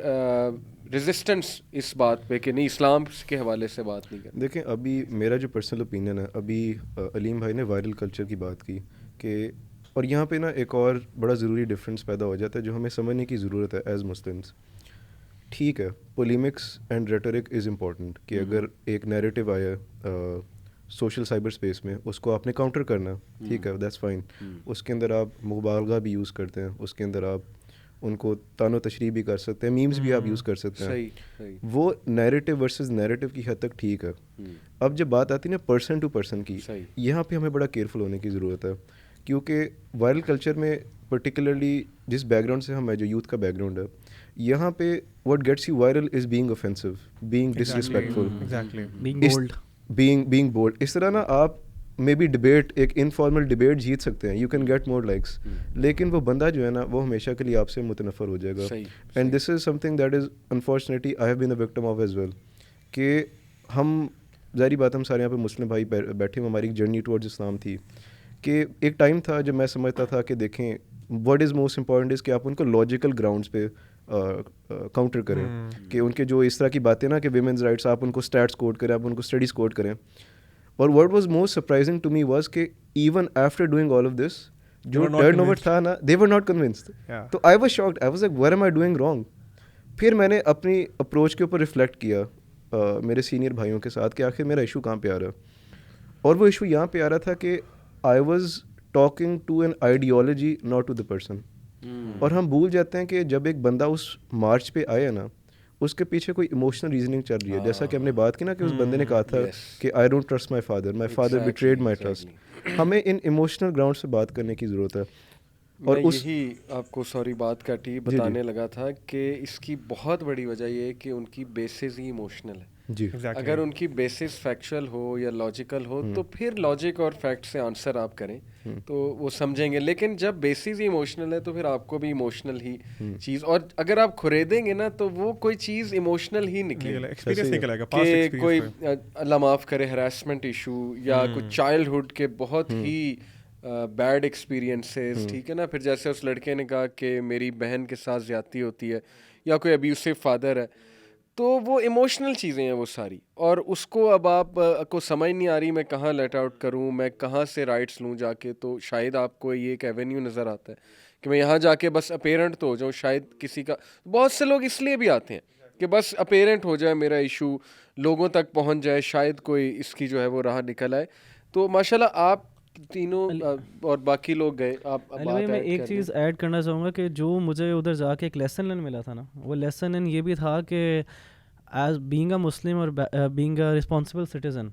ریزسٹنس اس بات پہ کہ نہیں اسلام کے حوالے سے بات نہیں کریں؟ دیکھیں ابھی میرا جو پرسنل اوپینین ہے, ابھی علیم بھائی نے وائرل کلچر کی بات کی کہ, اور یہاں پہ نا ایک اور بڑا ضروری ڈفرینس پیدا ہو جاتا ہے جو ہمیں سمجھنے کی ضرورت ہے ایز مسلمس. ٹھیک ہے پولیمکس اینڈ ریٹورک از امپورٹنٹ, کہ اگر ایک نیریٹو آیا سوشل سائبر اسپیس میں, اس کو آپ نے کاؤنٹر کرنا, ٹھیک ہے دیٹس فائن. اس کے اندر آپ مبالغہ بھی یوز کرتے ہیں, اس کے اندر آپ ان کو تان و تشریح بھی کر سکتے ہیں, میمز بھی آپ یوز کر سکتے ہیں. وہ نیریٹو ورسز نیریٹو کی حد تک ٹھیک ہے. اب جب بات آتی ہے نا پرسن ٹو پرسن کی, یہاں پہ ہمیں بڑا کیئرفل ہونے کی ضرورت ہے, کیونکہ وائرل کلچر میں پرٹیکولرلی جس بیک گراؤنڈ سے ہم ہے, جو یوتھ کا بیک گراؤنڈ ہے, یہاں پہ what gets you viral is being offensive, being disrespectful, being bold. اس طرح نا آپ مے بی ڈبیٹ, ایک انفارمل ڈبیٹ جیت سکتے ہیں, you can get more likes, لیکن وہ بندہ جو ہے نا وہ ہمیشہ کے لیے آپ سے متنفر ہو جائے گا. And this is something that is unfortunately I have been a victim of as well, کہ ہم ظاہری بات ہم سارے یہاں پہ مسلم بھائی بیٹھے, ہماری ایک جرنی ٹورڈز اسلام تھی, کہ ایک ٹائم تھا جب میں سمجھتا تھا کہ دیکھیں what is most important is کہ آپ ان کو لاجیکل گراؤنڈس پہ کاؤنٹر کریں, کہ ان کے جو اس طرح کی باتیں نا کہ ویمنز رائٹس, آپ ان کو اسٹیٹس کوٹ کریں, آپ ان کو اسٹڈیز کوٹ کریں. اور what was most surprising to me was کہ even after doing all of this, جو ٹرن اوور تھا نا, دے ور ناٹ کنونسڈ. تو I was shocked, I was like where am I doing wrong. پھر میں نے اپنی اپروچ کے اوپر ریفلیکٹ کیا میرے سینئر بھائیوں کے ساتھ کہ آخر میرا ایشو کہاں پہ آ رہا ہے, اور وہ ایشو یہاں پہ آ رہا تھا کہ I was talking to an ideology not to the person. اور ہم بھول جاتے ہیں کہ جب ایک بندہ اس مارچ پہ آیا نا, اس کے پیچھے کوئی ایموشنل ریزننگ چل رہی ہے, جیسا کہ ہم نے بات کی نا کہ اس بندے نے کہا تھا کہ I don't trust my father betrayed my trust. ہمیں ان ایموشنل گراؤنڈ سے بات کرنے کی ضرورت ہے. اور یہی آپ کو سوری بات کاٹی بتانے لگا تھا کہ اس کی بہت بڑی وجہ یہ ہے کہ ان کی بیسز ہی ایموشنل ہے. جی اگر ان کی بیسس فیکچوئل ہو یا لاجیکل ہو تو پھر لاجک اور فیکٹ سے آنسر آپ کریں تو وہ سمجھیں گے, لیکن جب بیسس ہی ایموشنل ہے تو پھر آپ کو بھی ایموشنل ہی چیز, اور اگر آپ کھریدیں گے نا تو وہ کوئی چیز ایموشنل ہی نکلے گا, کہ کوئی اللہ معاف کرے ہراسمنٹ ایشو یا کچھ چائلڈہڈ کے بہت ہی بیڈ ایکسپیرینسز, ٹھیک ہے نا. پھر جیسے اس لڑکے نے کہا کہ میری بہن کے ساتھ زیادتی ہوتی ہے, یا کوئی ابیوسو فادر ہے, تو وہ ایموشنل چیزیں ہیں وہ ساری, اور اس کو اب آپ کو سمجھ نہیں آ رہی میں کہاں لیٹ آؤٹ کروں, میں کہاں سے رائٹس لوں جا کے. تو شاید آپ کو یہ ایک ایونیو نظر آتا ہے کہ میں یہاں جا کے بس اپیرنٹ تو ہو جاؤں. شاید کسی کا, بہت سے لوگ اس لیے بھی آتے ہیں کہ بس اپیرنٹ ہو جائے, میرا ایشو لوگوں تک پہنچ جائے, شاید کوئی اس کی جو ہے وہ راہ نکل آئے. تو ماشاءاللہ آپ تینوں اور باقی لوگ گئے. آپ میں ایک چیز ایڈ کرنا چاہوں گا کہ جو مجھے ادھر جا کے ایک لیسن لرن ملا تھا نا, وہ لیسن لرن یہ بھی تھا کہ ایز بینگ اے مسلم اور بینگ اے رسپانسبل سٹیزن,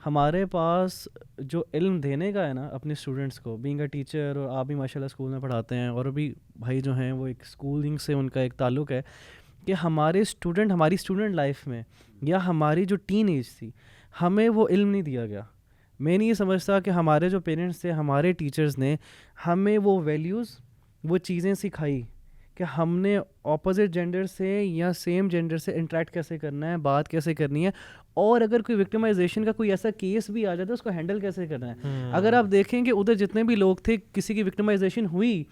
ہمارے پاس جو علم دینے کا ہے نا اپنے اسٹوڈنٹس کو, بینگ اے ٹیچر, اور آپ بھی ماشاء اللہ اسکول میں پڑھاتے ہیں, اور بھی بھائی جو ہیں وہ ایک اسکولنگ سے ان کا ایک تعلق ہے, کہ ہمارے اسٹوڈنٹ, ہماری اسٹوڈنٹ لائف میں یا ہماری جو ٹین ایج تھی, ہمیں وہ علم نہیں دیا گیا. میں نہیں یہ سمجھتا کہ ہمارے جو پیرنٹس تھے, ہمارے ٹیچرز نے ہمیں وہ ویلیوز, وہ چیزیں سکھائی کہ ہم نے اپوزٹ جینڈر سے یا سیم جینڈر سے انٹریکٹ کیسے کرنا ہے, بات کیسے کرنی ہے, اور اگر کوئی وکٹمائزیشن کا کوئی ایسا کیس بھی آ جاتا ہے اس کو ہینڈل کیسے کرنا ہے. اگر آپ دیکھیں کہ ادھر جتنے بھی لوگ تھے, کسی کی وکٹمائزیشن ہوئی,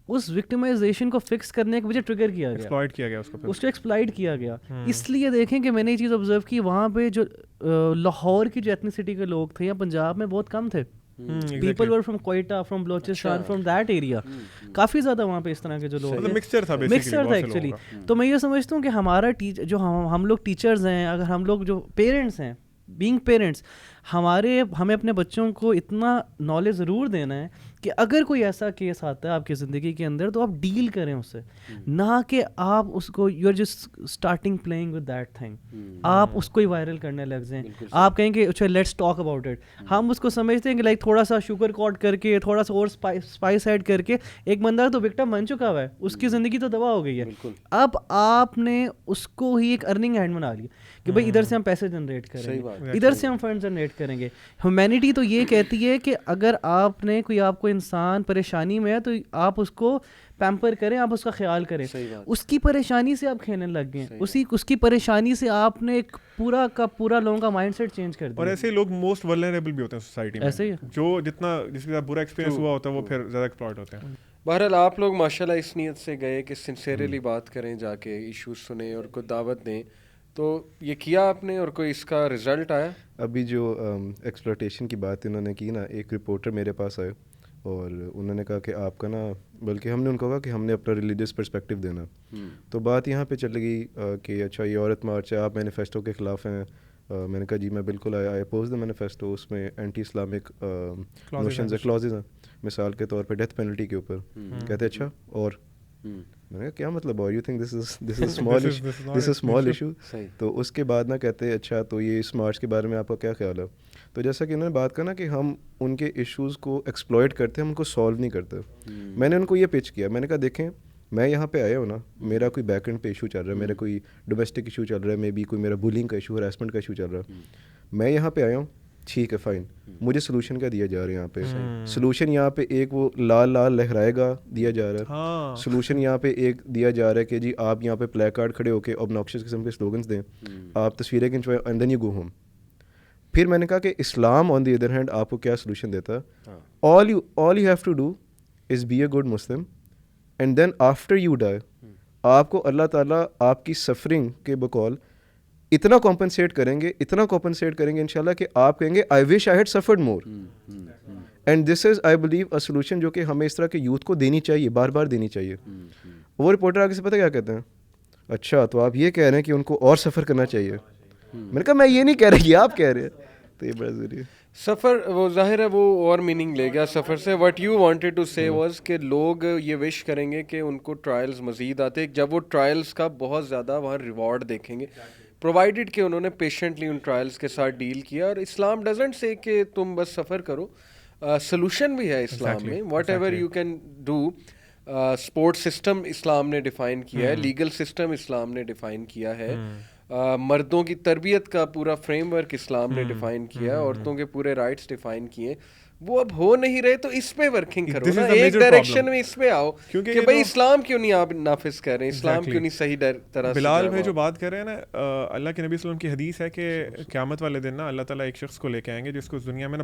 اس وکٹمائزیشن کو فکس کرنے کے وجہ ٹریگر کیا گیا, اس کو ایکسپلائٹ کیا گیا. اس لیے دیکھیں کہ میں نے یہ چیز آبزرو کی, وہاں پہ جو لاہور کی جو ایتھنیسٹی کے لوگ تھے یا پنجاب میں بہت کم تھے, people were from Quetta, from Balochistan, from that area. کافی زیادہ وہاں پہ اس طرح کے جو لوگ مکسچر تھا ایکچولی. تو میں یہ سمجھتا ہوں کہ ہمارا جو ہم لوگ ٹیچرز ہیں, اگر ہم لوگ جو پیرنٹس ہیں, بینگ پیرنٹس, ہمیں اپنے بچوں کو اتنا نالج ضرور دینا ہے کہ اگر کوئی ایسا کیس آتا ہے آپ کی زندگی کے اندر تو آپ ڈیل کریں اس سے, نہ کہ آپ اس کو you are just starting playing with that thing, آپ اس کو ہی وائرل کرنے لگ جائیں. آپ کہیں کہ اچھا لیٹس ٹاک اباؤٹ اٹ. ہم اس کو سمجھتے ہیں کہ لائک تھوڑا سا شوگر کوٹ کر کے, تھوڑا سا اور اسپائس ایڈ کر کے, ایک بندہ تو وکٹم بن چکا ہوا ہے, اس کی زندگی تو تباہ ہو گئی ہے. اب آپ نے اس کو ہی ایک ارننگ ہینڈ بنا لیا کہ بھائی ادھر سے ہم پیسے جنریٹ کریں گے, ادھر سے ہم فنڈ جنریٹ کریں گے. ہیومینٹی تو یہ کہتی ہے کہ اگر آپ نے آپ کو انسان پریشانی میں ہے تو آپ اس کو پیمپر کریں, آپ اس کا خیال کریں. اس کی پریشانی سے آپ کھیلنے لگ گئے, اس کی پریشانی سے آپ نے ایک پورا کا پورا لوگوں کا مائنڈ سیٹ چینج کر دیا. اور ایسے لوگ موسٹ ولنریبل بھی ہوتے ہیں سوسائٹی میں, ایسے ہی جو جتنا جس کے ساتھ برا ایکسپیرینس ہوا ہوتا ہے وہ پھر زیادہ ایکسپلائٹ ہوتے ہیں. بہرحال آپ لوگ ماشاءاللہ اس نیت سے گئے کہ سنسیئرلی بات کریں, جا کے ایشوز سنیں اور کوئی دعوت دیں, تو یہ کیا آپ نے اور کوئی اس کا رزلٹ آیا؟ ابھی جو ایکسپلوٹیشن کی بات انہوں نے کی نا, ایک رپورٹر میرے پاس آئے اور انہوں نے کہا کہ آپ کا نا, بلکہ ہم نے ان کو کہا کہ ہم نے اپنا ریلیجیس پرسپیکٹیو دینا. تو بات یہاں پہ چل گئی کہ اچھا یہ عورت مارچ ہے, آپ مینیفیسٹو کے خلاف ہیں. میں نے کہا جی میں بالکل آئی اپوز دا مینیفیسٹو, اس میں اینٹی اسلامک نوشنز کلازز ہیں, مثال کے طور پہ ڈیتھ پینلٹی کے اوپر. کہتے اچھا اور میں نے کہا کیا مطلب, اور you think this is small issue. تو اس کے بعد نا کہتے اچھا تو یہ اس مارچ کے بارے میں آپ کا کیا خیال ہے. تو جیسا کہ انہوں نے بات کرنا کہ ہم ان کے ایشوز کو ایکسپلائٹ کرتے ہیں, ہم ان کو سالو نہیں کرتے. میں نے ان کو یہ پچ کیا, میں نے کہا دیکھیں میں یہاں پہ آیا ہوں نا, میرا کوئی بیک اینڈ پہ ایشو چل رہا ہے, میرا کوئی ڈومیسٹک ایشو چل رہا ہے, مے بی کوئی میرا بولنگ کا ایشو, ہراسمنٹ کا ایشو چل رہا ہے. میں یہاں پہ آیا ہوں, ٹھیک ہے فائن, مجھے سولوشن کیا دیا جا رہا ہے یہاں پہ. سولوشن یہاں پہ ایک وہ لال لال لہرائے گا دیا جا رہا ہے. سولوشن یہاں پہ ایک دیا جا رہا ہے کہ جی آپ یہاں پہ پلے کارڈ کھڑے ہو کے obnoxious قسم کے سلوگنس دیں, آپ تصویریں کھنچوائیں and then you go home. پھر میں نے کہا کہ اسلام آن دی ادر ہینڈ آپ کو کیا سولوشن دیتا ہے. All you have to do is be a good Muslim, and then after you die آپ کو اللہ تعالیٰ آپ کی سفرنگ کے بقول اتنا کمپنسیٹ کریں گے انشاءاللہ کہ آپ کہیں گے I wish I had suffered more. And this is I believe a solution جو کہ ہمیں اس طرح کے یوتھ کو دینی چاہیے, بار بار دینی چاہیے. وہ رپورٹر آگے سے پتہ کیا کہتے ہیں, اچھا تو آپ یہ کہہ رہے ہیں کہ ان کو اور سفر کرنا چاہیے. میں نے کہا میں یہ نہیں کہہ رہا, یہ آپ کہہ رہے ہیں. تو یہ بڑا ضروری ہے. سفر وہ ظاہر ہے وہ اور میننگ لے گیا سفر سے. وٹ یو وانٹیڈ ٹو سے واز کہ لوگ یہ وش کریں گے کہ ان کو ٹرائلز مزید آتے, جب وہ ٹرائلز کا بہت زیادہ وہاں ریوارڈ دیکھیں گے, پرووائڈیڈ کہ انہوں نے پیشنٹلی ان ٹرائلز کے ساتھ ڈیل کیا. اور اسلام ڈزنٹ سے کہ تم بس سفر کرو, سلوشن بھی ہے اسلام میں. Whatever you can do. Support system Islam نے ڈیفائن کیا ہے, لیگل سسٹم اسلام نے ڈیفائن کیا ہے, مردوں کی تربیت کا پورا فریم ورک اسلام نے ڈیفائن کیا, عورتوں کے پورے رائٹس ڈیفائن کیے. وہ اب ہو نہیں رہے تو اس پہ ورکنگ کرو نا, ایک ڈائریکشن میں اس پہ آؤ کہ بھائی اسلام کیوں نہیں آپ نافذ کر رہے ہیں, اسلام کیوں نہیں صحیح طرح سے. بلال بھائی جو بات کر رہے ہیں نا, اللہ کے نبی صلی اللہ علیہ وسلم کی حدیث ہے کہ قیامت والے دن نا اللہ تعالیٰ ایک شخص کو لے کے آئیں گے جس کو دنیا میں نا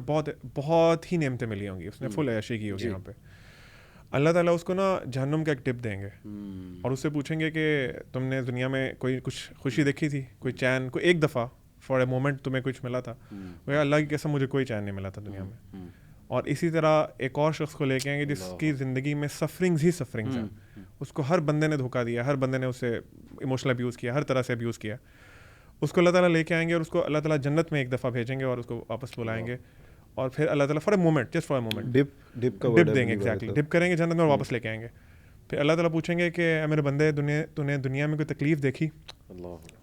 بہت ہی نعمتیں ملی ہوں گی, اس نے فل عیاشی کی ہوگی یہاں پہ. اللہ تعالیٰ اس کو نا جہنم کا ایک ٹپ دیں گے اور اس سے پوچھیں گے کہ تم نے دنیا میں کوئی کچھ خوشی دیکھی تھی, کوئی چین, کوئی ایک دفعہ فار اے مومنٹ تمہیں کچھ ملا تھا. وہ اللہ کی قسم مجھے کوئی چین نہیں ملا تھا دنیا میں. اور اسی طرح ایک اور شخص کو لے کے آئیں گے جس کی زندگی میں سفرنگز ہی سفرنگز ہیں, اس کو ہر بندے نے دھوکہ دیا, ہر بندے نے اسے ایموشنل ابیوز کیا, ہر طرح سے ابیوز کیا. اس کو اللہ تعالیٰ لے کے آئیں گے اور اس کو اللہ تعالیٰ جنت میں ایک دفعہ بھیجیں گے اور اس کو واپس بلائیں گے, اور پھر اللہ تعالیٰ for a moment, just for a moment dip دیں گے, ایگزیکٹلی ڈپ کریں گے جنت میں اور واپس لے کے آئیں گے. پھر اللہ تعالیٰ پوچھیں گے کہ اے میرے بندے تو نے دنیا میں کوئی تکلیف دیکھی؟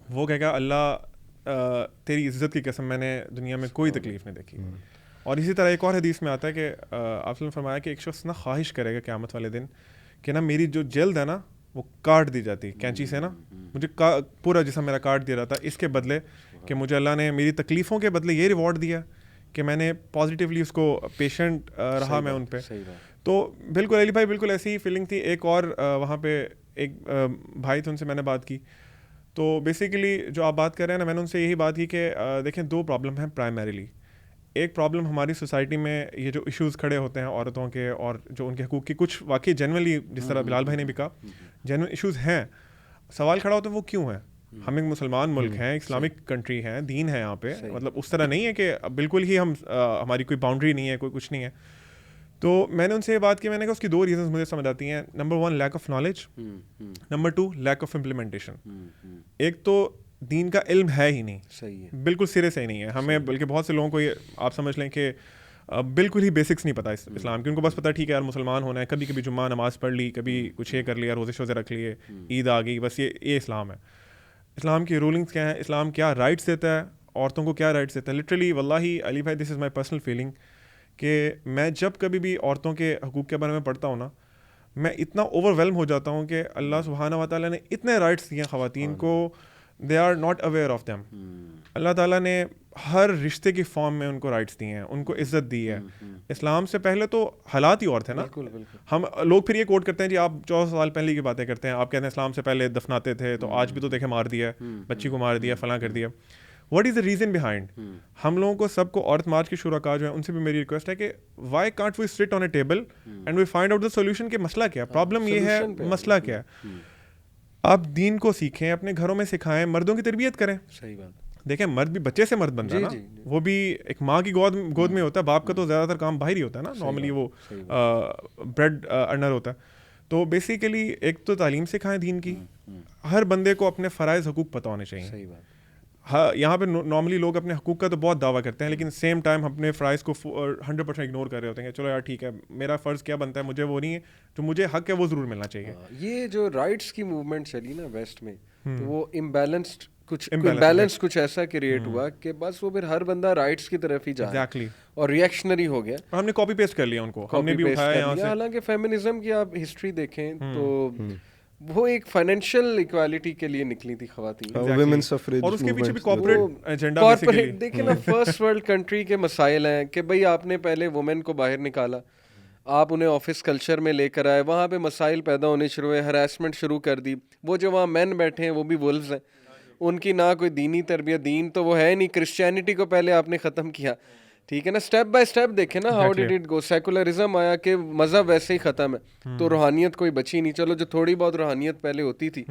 وہ کہے گا اللہ تیری عزت کی قسم میں نے دنیا میں کوئی تکلیف نہیں دیکھی. اور اسی طرح ایک اور حدیث میں آتا ہے کہ آپ نے فرمایا کہ ایک شخص نا خواہش کرے گا قیامت والے دن کہ نا میری جو جلد ہے نا وہ کاٹ دی جاتی کینچی سے, نا مجھے پورا جسم میرا کاٹ دیا جاتا, اس کے بدلے کہ مجھے اللہ نے میری تکلیفوں کے بدلے یہ ریوارڈ دیا کہ میں نے پازیٹیولی اس کو پیشنٹ رہا میں ان پہ. تو بالکل علی بھائی بالکل ایسی ہی فیلنگ تھی. ایک اور وہاں پہ ایک بھائی تھے, ان سے میں نے بات کی. تو بیسیکلی جو آپ بات کر رہے ہیں نا, میں نے ان سے یہی بات کی کہ دیکھیں دو پرابلم ہیں پرائمریلی. ایک پرابلم ہماری سوسائٹی میں یہ جو ایشوز کھڑے ہوتے ہیں عورتوں کے اور جو ان کے حقوق کی, کچھ واقعی جنرلی جس طرح بلال بھائی نے بھی کہا جنرل ایشوز ہیں, سوال کھڑا ہوتا ہے وہ کیوں ہے. ہم ایک مسلمان ملک ہیں, اسلامک کنٹری ہے, دین ہے یہاں پہ, مطلب اس طرح نہیں ہے کہ بالکل ہی ہم ہماری کوئی باؤنڈری نہیں ہے, کوئی کچھ نہیں ہے. تو میں نے ان سے یہ بات کی, میں نے کہا اس کی 2 ریزنس مجھے سمجھ آتی ہیں. Number 1 lack of knowledge, number 2 lack of implementation. ایک تو دین کا علم ہے ہی نہیں, صحیح ہے, بالکل سرے سے ہی نہیں ہے ہمیں, بلکہ بہت سے لوگوں کو یہ آپ سمجھ لیں کہ بالکل ہی بیسکس نہیں پتہ اسلام کی. ان کو بس پتہ ٹھیک ہے یار مسلمان ہونا ہے, کبھی کبھی جمعہ نماز پڑھ لی, کبھی کچھ یہ کر لیا, روزے شوزے رکھ لیے, عید آ گئی, بس یہ اسلام ہے. اسلام کی رولنگس کیا ہیں, اسلام کیا رائٹس دیتا ہے, عورتوں کو کیا رائٹس دیتا ہے. لٹرلی واللہ علی بھائی دس از مائی پرسنل فیلنگ کہ میں جب کبھی بھی عورتوں کے حقوق کے بارے میں پڑھتا ہوں نا, میں اتنا اوور ویلم ہو جاتا ہوں کہ اللہ سبحانہ و تعالیٰ نے اتنے رائٹس دیے ہیں خواتین کو, they are not aware of them. Allah تعالیٰ نے ہر رشتے کی فارم میں ان کو رائٹس دیے ہیں, ان کو عزت دی ہے. اسلام سے پہلے تو حالات ہی اور تھے نا. ہم لوگ پھر یہ کوٹ کرتے ہیں جی آپ 1400 سال پہلے کی باتیں کرتے ہیں, آپ کہتے ہیں اسلام سے پہلے دفناتے تھے, تو آج بھی تو دیکھیں مار دیا, بچی کو مار دیا, فلاں کر دیا. What is the reason behind? ہم لوگوں کو سب کو, عورت مارچ کے شرکاء جو ہیں ان سے بھی میری ریکویسٹ ہے کہ Y can't we sit on a table and we find out the solution کہ مسئلہ کیا ہے, پرابلم یہ ہے, مسئلہ کیا ہے. آپ دین کو سیکھیں, اپنے گھروں میں سکھائیں, مردوں کی تربیت کریں. صحیح بات. دیکھیں مرد بھی بچے سے مرد بنتا ہے نا, وہ بھی ایک ماں کی گود میں ہوتا ہے. باپ کا تو زیادہ تر کام باہر ہی ہوتا ہے نا, نارملی وہ بریڈ ارنر ہوتا ہے. تو بیسیکلی ایک تو تعلیم سکھائیں دین کی, ہر بندے کو اپنے فرائض حقوق پتہ ہونے چاہیے. صحیح بات. ہاں یہاں پہ نارملی لوگ اپنے حقوق کا تو بہت دعویٰ کرتے ہیں, لیکن سیم ٹائم اپنے فرائض کو 100% اگنور کر رہے ہوتے ہیں کہ چلو یار ٹھیک ہے میرا فرض کیا بنتا ہے, مجھے وہ نہیں ہے, جو مجھے حق ہے وہ ضرور ملنا چاہیے. یہ جو رائٹس کی موومنٹ چلی نا ویسٹ میں, تو وہ امبیلنس کچھ ایسا کریٹ ہوا کہ بس وہ پھر ہر بندہ رائٹس کی طرف ہی جا رہا ہے اور ریئیکشنری ہو گیا. ہم نے کاپی پیسٹ کر لیا ان کو, ہم نے بھی اٹھایا یہاں سے. حالانکہ فیمنزم کی آپ ہسٹری دیکھیں تو وہ ایک فائنینشیل ایکوالٹی کے لیے نکلی تھی خواتین, اور اس کے پیچھے بھی کارپوریٹ ایجنڈا بیسیکلی. دیکھیں نا فرسٹ ورلڈ کنٹری کے مسائل ہیں کہ بھئی آپ نے پہلے وومن کو باہر نکالا, آپ انہیں آفس کلچر میں لے کر آئے, وہاں پہ مسائل پیدا ہونے شروع ہوئے, ہراسمنٹ شروع کر دی. وہ جو وہاں مین بیٹھے ہیں وہ بھی وولفز ہیں, ان کی نہ کوئی دینی تربیت, دین تو وہ ہے نہیں. کرسچینٹی کو پہلے آپ نے ختم کیا, ٹھیک ہے نا, اسٹیپ بائی اسٹیپ دیکھیں نا how did it go. Secularism آیا کہ مذہب ویسے ہی ختم ہے, تو روحانیت کوئی بچی نہیں. چلو جو تھوڑی بہت روحانیت پہلے ہوتی تھی,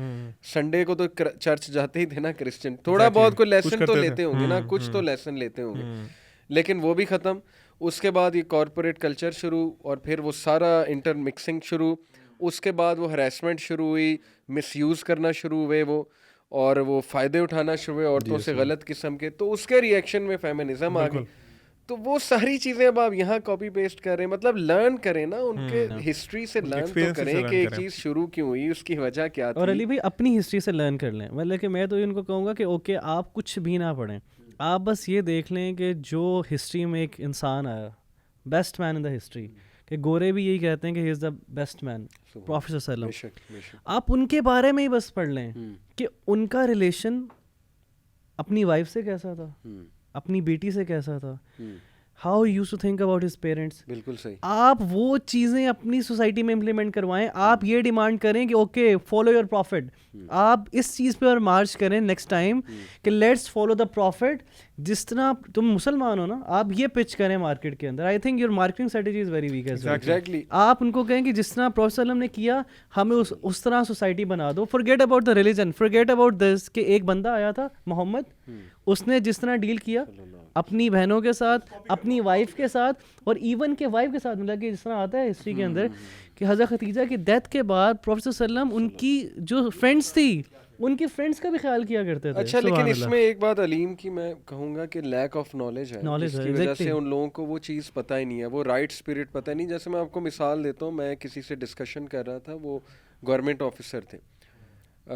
سنڈے کو تو چرچ جاتے ہی تھے نا کرسچن, تھوڑا بہت کوئی لیسن تو لیتے ہوں گے نا, کچھ تو لیسن لیتے ہوں گے, لیکن وہ بھی ختم. اس کے بعد یہ کارپوریٹ کلچر شروع, اور پھر وہ سارا انٹر مکسنگ شروع. اس کے بعد وہ ہراسمنٹ شروع ہوئی, مس یوز کرنا شروع ہوئے وہ, اور وہ فائدے اٹھانا شروع ہوئے عورتوں سے غلط قسم کے. تو اس کے ریئیکشن میں فیمنزم آ گئی. تو وہ ساری چیزیں اب آپ یہاں کاپی پیسٹ کر رہے ہیں, مطلب لرن کریں نا, ان کے ہسٹری سے لرن تو کریں کہ ایک چیز شروع کیوں ہوئی, اس کی وجہ کیا تھی. اور علی بھائی اپنی ہسٹری سے لرن کر لیں. مطلب کہ میں تو ان کو کہوں گا کہ اوکے آپ کچھ بھی نہ پڑھیں, آپ بس یہ دیکھ لیں کہ جو ہسٹری میں ایک انسان آیا, best main in the history, کہ گورے بھی یہی کہتے ہیں کہ ہی از دا بیسٹ مین, پروفیٹ صلی اللہ علیہ وسلم. آپ ان کے بارے میں ہی بس پڑھ لیں کہ ان کا ریلیشن اپنی وائف سے کیسا تھا, اپنی بیٹی سے کیسا تھا, how used to think about his parents. بالکل صحیح. آپ وہ چیزیں اپنی سوسائٹی میں امپلیمنٹ کروائیں. آپ یہ ڈیمانڈ کریں کہ اوکے فالو یور پروفٹ, آپ اس چیز پہ اور مارچ کریں نیکسٹ ٹائم کہ لیٹس فالو دا پروفٹ. جس طرح تم مسلمان ہو نا, آپ یہ پچ کریں مارکیٹ کے اندر. I think your marketing strategy is very weak. Exactly. آپ ان کو کہیں کہ جس طرح پروفیٹ صلی اللہ علیہ وسلم نے کیا, ہمیں اس طرح سوسائٹی بنا دو. Forget about the religion, forget about this کہ ایک بندہ آیا تھا محمد, اس نے جس طرح ڈیل کیا اپنی بہنوں کے ساتھ, اپنی وائف کے ساتھ, اور ایون کے وائف کے ساتھ, مطلب کہ جس طرح آتا ہے ہسٹری کے اندر کہ حضرت خدیجہ کی ڈیتھ کے بعد پروفیٹ صلی اللہ علیہ وسلم ان کی جو فرینڈس تھی, ان کی فرینڈس کا بھی خیال کیا کرتے تھے. اچھا, لیکن اس میں ایک بات علیم کی میں کہوں گا کہ لیک آف نالج ہے, جس کی وجہ سے ان لوگوں کو وہ چیز پتہ ہی نہیں ہے, وہ رائٹ اسپرٹ پتہ نہیں. جیسے میں آپ کو مثال دیتا ہوں, میں کسی سے ڈسکشن کر رہا تھا, وہ گورنمنٹ آفیسر تھے,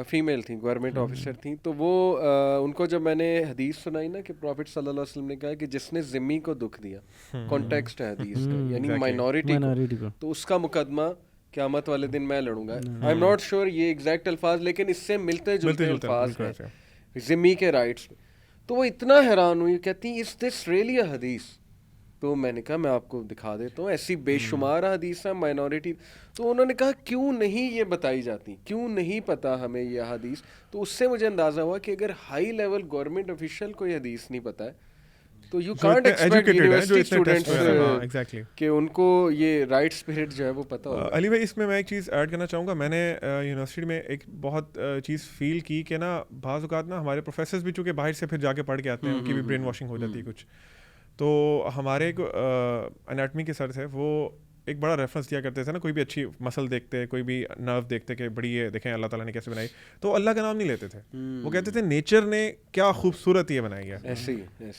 فیمیل تھیں, گورنمنٹ آفیسر تھیں. تو وہ ان کو جب میں نے حدیث سنائی نا کہ پروفٹ صلی اللہ علیہ وسلم نے کہا کہ جس نے ذمی کو دکھ دیا, کانٹیکسٹ ہے حدیث کا, یعنی مائنورٹی کو, تو اس کا مقدمہ قیامت والے دن میں لڑوں گا. آئی ایم ناٹ شیور یہ ایگزیکٹ الفاظ, لیکن اس سے ملتے جلتے الفاظ ہیں ذمی کے رائٹس پہ. تو وہ اتنا حیران ہوئی, کہتی از دس ریئلی اے حدیث. تو میں نے کہا میں آپ کو دکھا دیتا ہوں, ایسی بے شمار حدیث ہیں مائنورٹی. تو انہوں نے کہا کیوں نہیں یہ بتائی جاتی, کیوں نہیں پتہ ہمیں یہ حدیث. تو اس سے مجھے اندازہ ہوا کہ اگر ہائی لیول گورنمنٹ آفیشیل کو یہ حدیث نہیں پتہ ہے, تو you can't expect university students کہ ان کو یہ رائٹ اسپرٹ جو ہے وہ پتہ ہوگا. علی بھائی اس میں ایک چیز ایڈ کرنا چاہوں گا. میں نے یونیورسٹی میں ایک بہت چیز فیل کی کہ نا بعض اوقات نا ہمارے پروفیسرز بھی چونکہ باہر سے پھر جا کے پڑھ کے آتے ہیں, ان کی بھی برین واشنگ ہو جاتی ہے کچھ. تو ہمارے ایک انیٹمی کے سر تھے, وہ ایک بڑا ریفرنس دیا کرتے تھے نا, کوئی بھی اچھی مسل دیکھتے, کوئی بھی نرو دیکھتے کہ بڑی یہ دیکھیں اللہ تعالیٰ نے کیسے بنائی, تو اللہ کا نام نہیں لیتے تھے, وہ کہتے تھے نیچر نے کیا خوبصورت یہ بنائی ہے.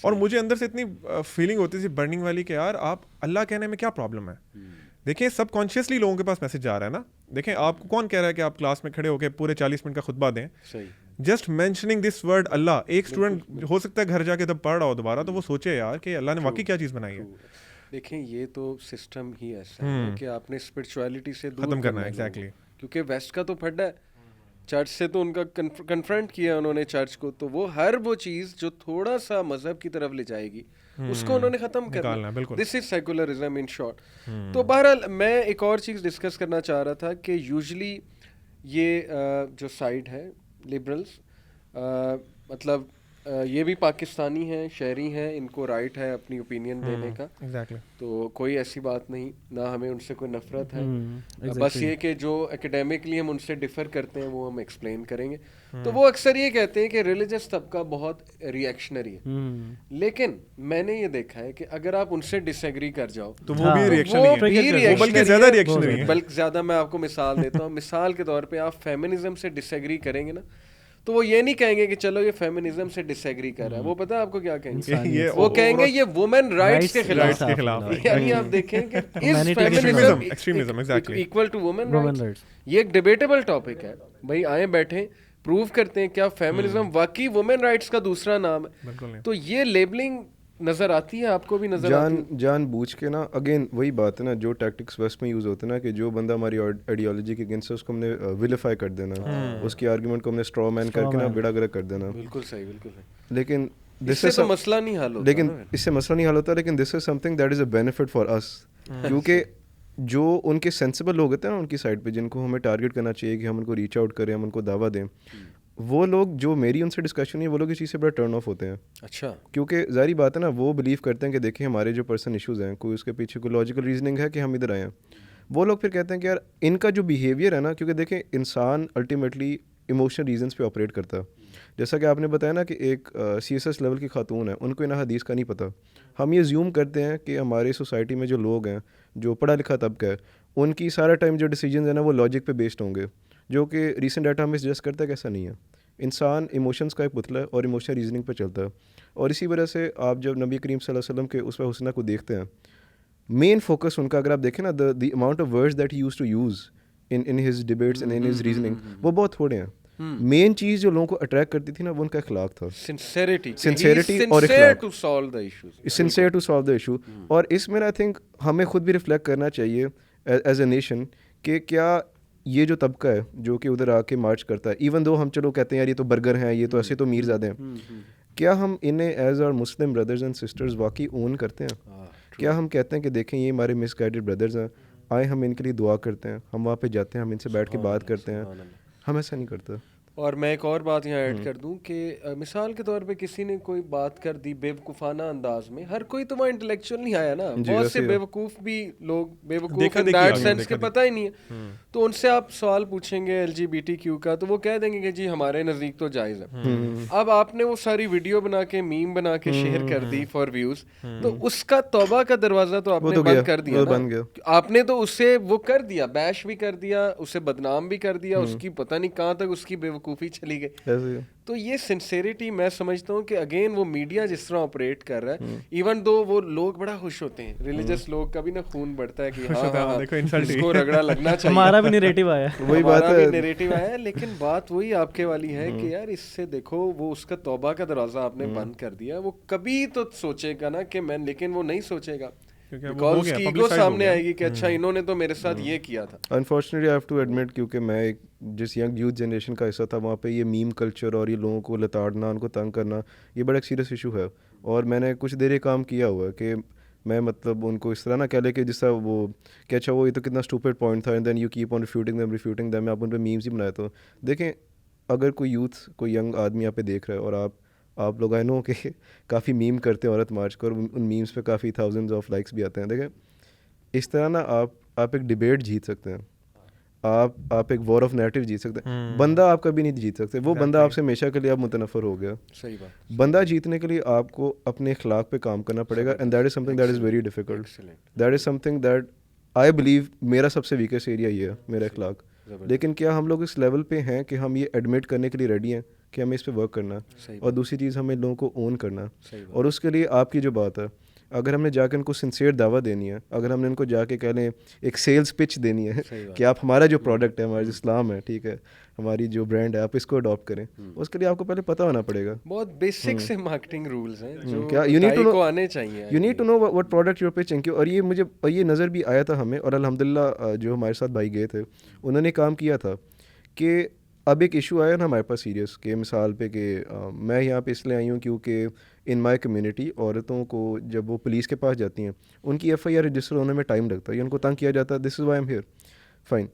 اور مجھے اندر سے اتنی فیلنگ ہوتی تھی برننگ والی کہ یار آپ اللہ کہنے میں کیا پرابلم ہے. دیکھیں سب کانشیسلی لوگوں کے پاس میسج جا رہا ہے نا. دیکھیں آپ کو کون کہہ رہا ہے کہ آپ کلاس میں کھڑے ہو کے پورے 40 منٹ کا خطبہ دیں, جسٹ مینشننگ دس ورڈ اللہ. ایک اسٹوڈنٹ ہو سکتا ہے گھر جا کے جب پڑھ رہا ہو دوبارہ تو وہ سوچے یار کہ اللہ نے واقعی کیا چیز بنائی ہے. دیکھیں یہ تو سسٹم ہی ایسا ہے کہ آپ نے اسپرچویلٹی سے دور ختم کرنا ہے. ایگزیکٹلی, کیونکہ ویسٹ کا تو پھڈا ہے, چرچ سے تو ان کا کنفرنٹ کیا انہوں نے چرچ کو, تو وہ ہر وہ چیز جو تھوڑا سا مذہب کی طرف لے جائے گی اس کو انہوں نے ختم کرنا. دس از سیکولرزم ان شارٹ. تو بہرحال میں ایک اور چیز ڈسکس کرنا چاہ رہا تھا کہ یوزلی یہ جو سائڈ ہے لبرلس, مطلب یہ بھی پاکستانی ہیں, شہری ہیں, ان کو رائٹ ہے اپنی اوپینین دینے کا. تو کوئی ایسی بات نہیں, نہ ہمیں ان سے کوئی نفرت ہے, بس یہ کہ جو اکیڈیمکلی ہم ان سے ڈفر کرتے ہیں وہ ہم ایکسپلین کریں گے. تو وہ اکثر یہ کہتے ہیں کہ ریلیجس طبقہ بہت ریئیکشنری ہے, لیکن میں نے یہ دیکھا ہے کہ اگر آپ ان سے ڈس ایگری کر جاؤ تو وہ بھی ریئیکشنری ہے. بلکہ زیادہ میں آپ کو مثال دیتا ہوں. مثال کے طور پہ آپ فیمنزم سے ڈس ایگری کریں گے نا, تو وہ یہ نہیں کہیں گے کہ چلو یہ فیمنزم سے ڈس ایگری کر رہا ہے, وہ پتہ ہے آپ کو کیا کہیں گے, وہ کہیں گے یہ وومن رائٹس کے خلاف. یعنی آپ دیکھیں کہ is feminism equal to women rights. یہ ایک ڈیبیٹیبل ٹاپک ہے بھائی, آئیں بیٹھیں پروو کرتے ہیں کیا فیمنزم واقعی وومن رائٹس کا دوسرا نام ہے. تو یہ لیبلنگ نظر آتی ہے آپ کو بھی نظر آتی ہے جان بوجھ کے نا. اگین وہی بات ہے نا جو ٹیکٹکس ویسٹ میں یوز ہوتے ہیں نا, کہ جو بندہ ہماری آئیڈیالوجی کے اگینسٹ ہے اس کو ہم نے ویلیفائی کر دینا, اس کی آرگومنٹ کو ہم نے اسٹرا مین کر کے نا بیڑا گرک کر دینا. بالکل صحیح, بالکل. لیکن اس سے تو مسئلہ نہیں حل ہوتا, لیکن اس سے مسئلہ نہیں حل ہوتا, لیکن this is something that is a benefit for us. کیونکہ جو ان کے سینسیبل لوگ ہوتے ہیں نا ان کی سائڈ پہ, جن کو ہمیں ٹارگیٹ کرنا چاہیے کہ ہم ان کو ریچ آؤٹ کریں, ہم ان کو دعویٰ دیں, وہ لوگ جو میری ان سے ڈسکشن نہیں ہے وہ لوگ اس چیز سے بڑا ٹرن آف ہوتے ہیں. اچھا, کیونکہ ظاہری بات ہے نا, وہ بلیو کرتے ہیں کہ دیکھیں ہمارے جو پرسنل ایشوز ہیں کوئی اس کے پیچھے کوئی لاجیکل ریزننگ ہے کہ ہم ادھر آئے ہیں. وہ لوگ پھر کہتے ہیں کہ یار ان کا جو بیہیویئر ہے نا, کیونکہ دیکھیں انسان الٹیمیٹلی ایموشنل ریزنس پہ آپریٹ کرتا ہے. جیسا کہ آپ نے بتایا نا کہ ایک سی ایس ایس لیول کی خاتون ہے, ان کو انہیں حدیث کا نہیں پتہ. ہم یہ زیوم کرتے ہیں کہ ہماری سوسائٹی میں جو لوگ ہیں جو پڑھا لکھا طبقہ ہے, ان کی سارا ٹائم جو ڈیسیجنز ہیں نا وہ لاجک پہ بیسڈ ہوں گے, جو کہ ریسنٹ ڈیٹا ہمیں سجیسٹ کرتا ہے کہ ایسا نہیں ہے. انسان ایموشنس کا ایک پتلا ہے اور ایموشنل ریزننگ پہ چلتا ہے. اور اسی وجہ سے آپ جب نبی کریم صلی اللہ علیہ وسلم کے اسوہ حسنہ کو دیکھتے ہیں, مین فوکس ان کا اگر آپ دیکھیں نا, the amount of words that he used to use in his debates in his reasoning, وہ بہت تھوڑے ہیں. مین چیز جو لوگوں کو اٹریکٹ کرتی تھی نا وہ ان کا اخلاق تھا, سنسیئرٹی اور اخلاق, sincere to solve the issue. اور اس میں آئی تھنک ہمیں خود بھی ریفلیکٹ کرنا چاہیے ایز اے نیشن کہ کیا یہ جو طبقہ ہے جو کہ ادھر آ کے مارچ کرتا ہے, ایون دو ہم چلو کہتے ہیں یار یہ تو برگر ہیں, یہ تو ایسے تو میر زادے ہیں, کیا ہم انہیں as our Muslim brothers and sisters واقعی اون کرتے ہیں؟ کیا ہم کہتے ہیں کہ دیکھیں یہ ہمارے مس گائیڈڈ بردرز ہیں, آئیں ہم ان کے لیے دعا کرتے ہیں, ہم وہاں پہ جاتے ہیں, ہم ان سے بیٹھ کے بات کرتے ہیں؟ ہم ایسا نہیں کرتے. اور میں ایک اور بات یہاں ایڈ کر دوں کہ مثال کے طور پہ کسی نے کوئی بات کر دی بے وقوفانہ انداز میں, ہر کوئی تو وہاں انٹلیکچوئل نہیں آیا نا, بہت سے بے وقوف بھی لوگ بے وقوف ان دیٹ سینس کے پتہ ہی نہیں ہے, تو ان سے آپ سوال پوچھیں گے L G B T Q کا, تو وہ کہہ دیں گے کہ جی ہمارے نزدیک تو جائز ہے. اب آپ نے وہ ساری ویڈیو بنا کے میم بنا کے شیئر کر دی فار ویوز, تو اس کا توبہ کا دروازہ تو آپ نے بند کر دیا نا. آپ نے تو اسے وہ کر دیا, بیش بھی کر دیا, اسے بدنام بھی کر دیا, اس کی پتہ نہیں کہاں تک اس کی بے وقوفی چلی گئی. تو یہ سنسیریٹی میں سمجھتا ہوں کہ اگین وہ میڈیا جس طرح آپریٹ کر رہا ہے, ایون دو وہ لوگ بڑا خوش ہوتے ہیں, ریلیجس لوگ کا بھی نا خون بڑھتا ہے کہ ہاں اس کو رگڑا لگنا چاہیے, ہمارا بھی نیریٹو آیا, وہی بات ہے, نیریٹو آیا. لیکن بات وہی آپ کے والی ہے کہ یار اس سے دیکھو وہ اس کا توبہ کا دروازہ آپ نے بند کر دیا. وہ کبھی تو سوچے گا نا کہ میں, لیکن وہ نہیں سوچے گا بیکاز اس کی ایگو سامنے آئے گی کہ اچھا انہوں نے تو میرے ساتھ یہ کیا تھا. Unfortunately I have to admit, کیونکہ میں ایک جس ینگ یوتھ جنریشن کا حصہ تھا, وہاں پہ یہ میم کلچر اور یہ لوگوں کو لتاڑنا, ان کو تنگ کرنا, یہ بڑا ایک سیریس ایشو ہے. اور میں نے کچھ دیر یہ کام کیا ہوا ہے کہ میں مطلب ان کو اس طرح نہ کہہ لے کہ جس طرح وہ کہ اچھا وہ یہ تو کتنا اسٹوپڈ پوائنٹ تھا, and then you keep on refuting them. آپ ان پہ میمز ہی بنائے. تو دیکھیں اگر کوئی یوتھ کوئی ینگ آدمی آپ پہ دیکھ رہا ہے اور آپ آپ لوگ آئی نو کہ کافی میم کرتے ہیں عورت مارچ کو, اور ان میمس پہ کافی تھاؤزنڈز آف لائکس بھی آتے ہیں. دیکھیں اس طرح نا آپ ایک ڈبیٹ جیت سکتے ہیں, آپ ایک وار آف نیریٹو جیت سکتے ہیں, بندہ آپ کبھی نہیں جیت سکتے. وہ بندہ آپ سے ہمیشہ کے لیے آپ متنفر ہو گیا. صحیح بات. بندہ جیتنے کے لیے آپ کو اپنے اخلاق پہ کام کرنا پڑے گا, and that is something that is very difficult. That is something that I believe میرا سب سے ویکسٹ ایریا یہ ہے, میرا اخلاق. لیکن کیا ہم لوگ اس لیول پہ ہیں کہ ہم یہ ایڈمٹ کرنے کے لیے ریڈی ہیں کہ ہمیں اس پہ ورک کرنا ہے, اور دوسری چیز ہمیں لوگوں کو اون کرنا ہے. اور اس کے لیے آپ کی جو بات ہے, اگر ہم نے جا کے ان کو سنسیئر دعویٰ دینی ہے, اگر ہم نے ان کو جا کے کہہ لیں ایک سیلز پچ دینی ہے کہ آپ ہمارا جو پروڈکٹ ہے, ہمارا جو اسلام ہے, ٹھیک ہے, ہماری جو برانڈ ہے, آپ اس کو اڈاپٹ کریں, اس کے لیے آپ کو پہلے پتہ ہونا پڑے گا. بہت بیسک سے مارکیٹنگ رولز ہیں جو دائی کو آنے چاہیے. You need to know what product you're pitching. اور یہ نظر بھی آیا تھا ہمیں, اور الحمدللہ جو ہمارے ساتھ بھائی گئے تھے انہوں نے کام کیا تھا کہ اب ایک ایشو آیا نا ہمارے پاس سیریس, کہ مثال پہ کہ میں یہاں پہ اس لیے آئی ہوں کیونکہ ان مائی کمیونٹی عورتوں کو جب وہ پولیس کے پاس جاتی ہیں ان کی ایف آئی آر رجسٹر ہونے میں ٹائم لگتا ہے, یا ان کو تنگ کیا جاتا ہے. This is why I'm here, fine.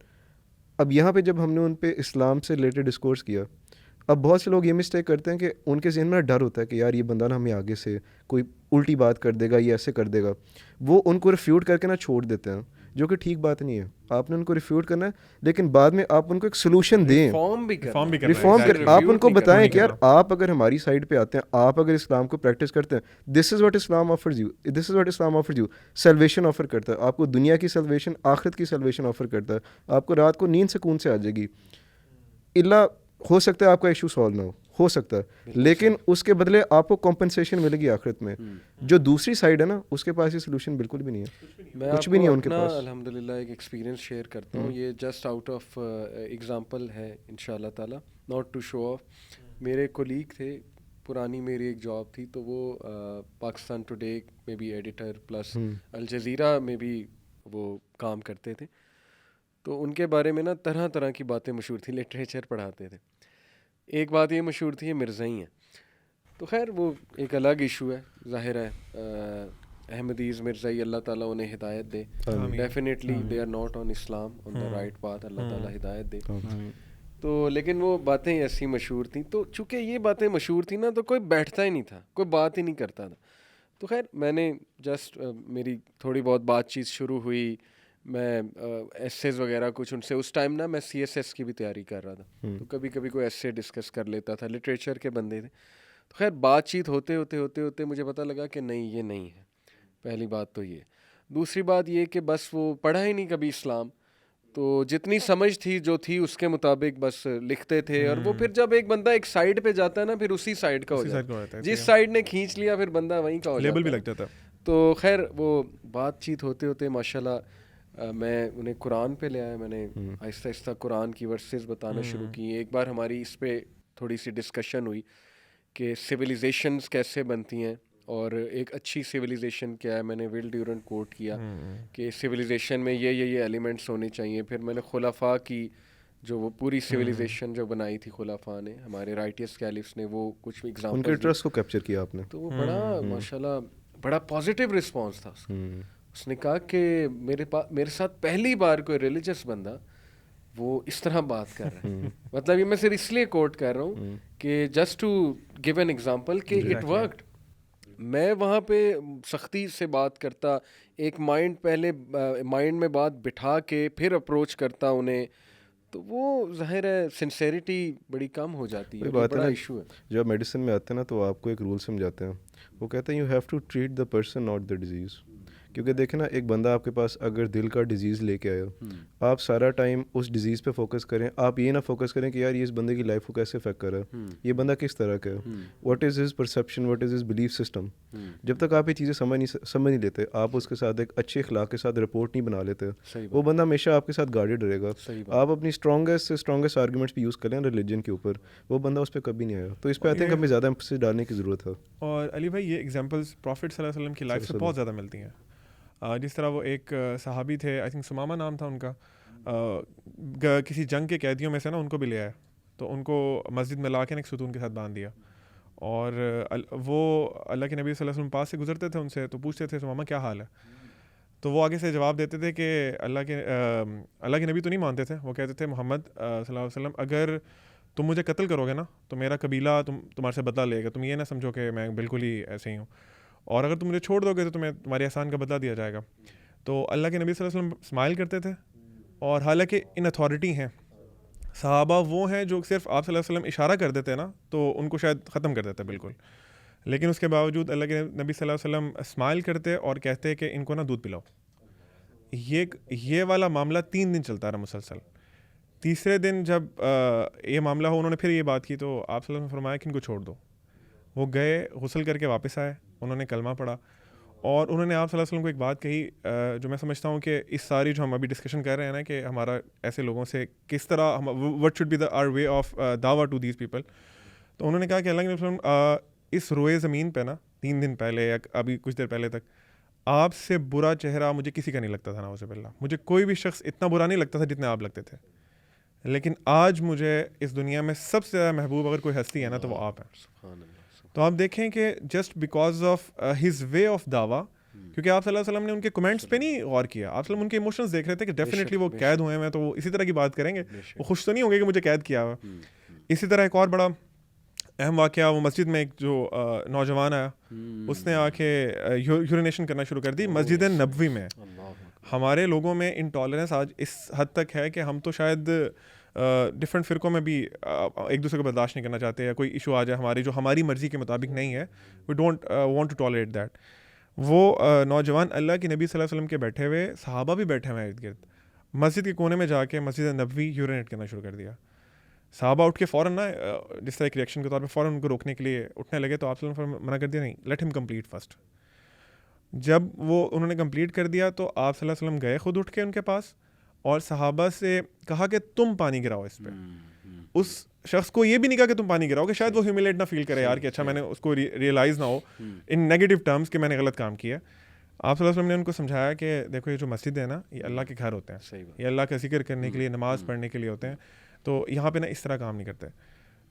اب یہاں پہ جب ہم نے ان پہ اسلام سے ریلیٹڈ ڈسکورس کیا, اب بہت سے لوگ یہ مسٹیک کرتے ہیں کہ ان کے ذہن میں ڈر ہوتا ہے کہ یار یہ بندہ نا ہمیں آگے سے کوئی الٹی بات کر دے گا, یہ ایسے کر دے گا. وہ ان کو ریفیوٹ کر کے نا چھوڑ دیتے ہیں, جو کہ ٹھیک بات نہیں ہے. آپ نے ان کو ریفیوٹ کرنا ہے, لیکن بعد میں آپ ان کو ایک سولوشن دیں, ریفارم کر. آپ ان کو بتائیں کہ یار آپ اگر ہماری سائڈ پہ آتے ہیں, آپ اگر اسلام کو پریکٹس کرتے ہیں, this is what Islam offers you, this is what Islam offers you. Salvation offer کرتا ہے آپ کو, دنیا کی سیلویشن, آخرت کی سیلویشن آفر کرتا ہے. آپ کو رات کو نیند سکون سے آ جائے گی. اللہ ہو سکتا ہے آپ کا ایشو سالو نہ ہو سکتا ہے, لیکن اس کے بدلے آپ کو کمپنسیشن ملے گی آخرت میں. جو دوسری سائڈ ہے نا اس کے پاس یہ سولوشن بالکل بھی نہیں ہے, کچھ بھی نہیں ہے ان کے پاس. الحمدللہ ایک ایکسپیرینس شیئر کرتا ہوں, یہ جسٹ آؤٹ آف ایگزامپل ہے ان شاء اللہ تعالیٰ, ناٹ ٹو شو آف. میرے کولیگ تھے, پرانی میری ایک جاب تھی, تو وہ پاکستان ٹوڈے میں بھی ایڈیٹر پلس الجزیرہ میں بھی وہ کام کرتے تھے. تو ان کے بارے میں نا طرح طرح کی باتیں مشہور تھیں, لٹریچر پڑھاتے تھے. ایک بات یہ مشہور تھی, یہ مرزائی ہیں. تو خیر وہ ایک الگ ایشو ہے, ظاہر ہے احمدیز مرزائی اللہ تعالیٰ انہیں ہدایت دے. Definitely they are not on Islam, on the right path, Allah تعالیٰ ہدایت دے. تو لیکن وہ باتیں ایسی مشہور تھیں, تو چونکہ یہ باتیں مشہور تھیں نا, تو کوئی بیٹھتا ہی نہیں تھا, کوئی بات ہی نہیں کرتا تھا. تو خیر میں نے جسٹ میری تھوڑی بہت بات چیت شروع ہوئی, میں ایسیز وغیرہ کچھ ان سے, اس ٹائم نا میں سی ایس ایس کی بھی تیاری کر رہا تھا, تو کبھی کبھی کوئی ایسے ڈسکس کر لیتا تھا, لٹریچر کے بندے تھے. تو خیر بات چیت ہوتے ہوتے مجھے پتہ لگا کہ نہیں یہ نہیں ہے. پہلی بات تو یہ. دوسری بات یہ کہ بس وہ پڑھا ہی نہیں کبھی اسلام, تو جتنی سمجھ تھی جو تھی اس کے مطابق بس لکھتے تھے. اور وہ پھر جب ایک بندہ ایک سائڈ پہ جاتا ہے نا, پھر اسی سائڈ کا ہو جاتا ہے, جس سائڈ نے کھینچ لیا پھر بندہ وہیں کا ہو جاتا ہے, لیبل بھی لگ جاتا ہے. تو خیر وہ بات چیت ہوتے ماشاء اللہ میں انہیں قرآن پہ لے آیا. میں نے آہستہ آہستہ قرآن کی ورسز بتانا شروع کی. ایک بار ہماری اس پہ تھوڑی سی ڈسکشن ہوئی کہ سویلائزیشنز کیسے بنتی ہیں اور ایک اچھی سویلائزیشن کیا ہے. میں نے ول ڈیورنٹ کوٹ کیا کہ سویلائزیشن میں یہ ایلیمنٹس ہونے چاہیے. پھر میں نے خلفاء کی جو وہ پوری سویلائزیشن جو بنائی تھی خلفاء نے, ہمارے رائٹیس کیلفس نے, وہ کچھ ایگزامپل, ان کے ٹرسٹ کو کیپچر کیا آپ نے. تو وہ بڑا ماشاءاللہ بڑا پازیٹیو رسپانس تھا. اس نے کہا کہ میرے ساتھ پہلی بار کوئی ریلیجس بندہ وہ اس طرح بات کر رہا ہے. مطلب یہ میں صرف اس لیے کوٹ کر رہا ہوں کہ just to give an example کہ اٹ ورکڈ. میں وہاں پہ سختی سے بات کرتا, ایک پہلے مائنڈ میں بات بٹھا کے پھر اپروچ کرتا انہیں, تو وہ ظاہر ہے سنسیریٹی بڑی کم ہو جاتی ہے. بات ہے نا, ایشو ہے جب میڈیسن میں آتے ہیں نا تو آپ کو ایک رول سمجھاتے ہیں, وہ کہتے ہیں you have to treat the person not the disease. کیونکہ دیکھیں نا, ایک بندہ آپ کے پاس اگر دل کا ڈیزیز لے کے آیا, آپ سارا ٹائم اس ڈیزیز پہ فوکس کریں. آپ یہ نہ فوکس کریں کہ یار یہ اس بندے کی لائف کو کیسے افیکٹ کر رہا ہے, یہ بندہ کس طرح کا ہے, what is his perception, what is his belief system. جب تک آپ یہ چیزیں سمجھ نہیں لیتے, آپ اس کے ساتھ ایک اچھے اخلاق کے ساتھ رپورٹ نہیں بنا لیتے, وہ بندہ ہمیشہ آپ کے ساتھ گارڈیڈ رہے گا. آپ اپنی اسٹرانگیسٹ آرگومنٹس بھی یوز کریں ریلیجن کے اوپر, وہ بندہ اس پہ کبھی نہیں آیا. تو اس پہ آئی تھنک ہمیں زیادہ ایمفسس ڈالنے کی ضرورت ہے. اور علی بھائی یہ ایگزامپلس پروفٹ صلی اللہ علیہ وسلم کی لائف سے بہت زیادہ ملتی ہیں. جس طرح وہ ایک صحابی تھے, آئی تھنک سمامہ نام تھا ان کا, کسی جنگ کے قیدیوں میں سے نا ان کو بھی لے آیا, تو ان کو مسجد میں لا کے ایک ستون کے ساتھ باندھ دیا. اور وہ اللہ کے نبی صلی اللہ علیہ وسلم پاس سے گزرتے تھے ان سے, تو پوچھتے تھے سمامہ کیا حال ہے, تو وہ آگے سے جواب دیتے تھے کہ اللہ کے نبی تو نہیں مانتے تھے. وہ کہتے تھے محمد صلی اللہ علیہ وسلم اگر تم مجھے قتل کرو گے نا تو میرا قبیلہ تمہارے سے بدلہ لے گا, تم یہ نہ سمجھو کہ میں بالکل ہی ایسے ہی ہوں, اور اگر تم مجھے چھوڑ دو گے تو تمہیں تمہارے احسان کا بدلہ دیا جائے گا. تو اللہ کے نبی صلی اللہ علیہ وسلم اسمائل کرتے تھے, اور حالانکہ ان اتھارٹی ہیں, صحابہ وہ ہیں جو صرف آپ صلی اللہ علیہ وسلم اشارہ کر دیتے ہیں نا تو ان کو شاید ختم کر دیتے بالکل, لیکن اس کے باوجود اللہ کے نبی صلی اللہ علیہ وسلم اسمائل کرتے اور کہتے کہ ان کو نا دودھ پلاؤ. یہ والا معاملہ 3 دن چلتا رہا مسلسل. تیسرے دن جب یہ معاملہ ہو, انہوں نے پھر یہ بات کی تو آپ صلی اللہ علیہ وسلم نے فرمایا کہ ان کو چھوڑ دو. وہ گئے, غسل کر کے واپس آئے, انہوں نے کلمہ پڑھا, اور انہوں نے آپ صلی اللہ علیہ وسلم کو ایک بات کہی جو میں سمجھتا ہوں کہ اس ساری جو ہم ابھی ڈسکشن کر رہے ہیں نا کہ ہمارا ایسے لوگوں سے کس طرح what should be our way of دعویٰ ٹو دیز پیپل. تو انہوں نے کہا کہ اللہ کے نبی صلی اللہ علیہ وسلم اس روئے زمین پہ نا 3 دن پہلے یا ابھی کچھ دیر پہلے تک آپ سے برا چہرہ مجھے کسی کا نہیں لگتا تھا, نعوذ باللہ, مجھے کوئی بھی شخص اتنا برا نہیں لگتا تھا جتنے آپ لگتے تھے, لیکن آج مجھے اس دنیا میں سب سے زیادہ محبوب اگر کوئی ہستی ہے نا تو وہ آپ ہیں. تو آپ دیکھیں کہ just because of his way of دعویٰ, کیونکہ آپ صلی اللہ علیہ وسلم نے ان کے کمنٹس پہ نہیں غور کیا, آپ صلی اللہ علیہ وسلم ان کے ایموشنز دیکھ رہے تھے کہ ڈیفینیٹلی وہ قید ہوئے ہیں تو وہ اسی طرح کی بات کریں گے, وہ خوش تو نہیں ہوں گے کہ مجھے قید کیا ہوا. اسی طرح ایک اور بڑا اہم واقعہ, وہ مسجد میں ایک جو نوجوان آیا, اس نے آ کے یورینیشن کرنا شروع کر دی مسجد نبوی میں. ہمارے لوگوں میں انٹالرنس آج اس حد تک ہے کہ ہم تو شاید ڈفرینٹ فرقوں میں بھی ایک دوسرے کو برداشت نہیں کرنا چاہتے, یا کوئی ایشو آ جائے ہماری جو ہماری مرضی کے مطابق نہیں ہے, we don't want to tolerate that. وہ نوجوان اللہ کے نبی صلی اللہ علیہ وسلم کے بیٹھے ہوئے, صحابہ بھی بیٹھے ہوئے ارد گرد, مسجد کے کونے میں جا کے مسجد نبوی یورینیٹ کرنا شروع کر دیا. صحابہ اٹھ کے فوراً نا جس طرح ایک ریئیکشن کے طور پہ فوراً ان کو روکنے کے لیے اٹھنے لگے, تو آپ صلی اللہ علیہ وسلم منع کر دیا, نہیں, لیٹ ہم کمپلیٹ فرسٹ. جب وہ انہوں نے کمپلیٹ کر دیا تو آپ صلی اللہ علیہ وسلم گئے خود اٹھ کے ان کے پاس, اور صحابہ سے کہا کہ تم پانی گراؤ اس پہ. اس شخص کو یہ بھی نہیں کہا کہ تم پانی گراؤ کہ شاید وہ ہیوملیٹ نہ فیل کرے یار کہ اچھا میں نے اس کو ریئلائز نہ ہو ان نیگیٹو ٹرمز کہ میں نے غلط کام کیا. آپ صلی اللہ علیہ وسلم نے ان کو سمجھایا کہ دیکھو یہ جو مسجد ہے نا یہ اللہ کے گھر ہوتے ہیں, یہ اللہ کا ذکر کرنے کے لیے, نماز پڑھنے کے لیے ہوتے ہیں, تو یہاں پہ نا اس طرح کام نہیں کرتے.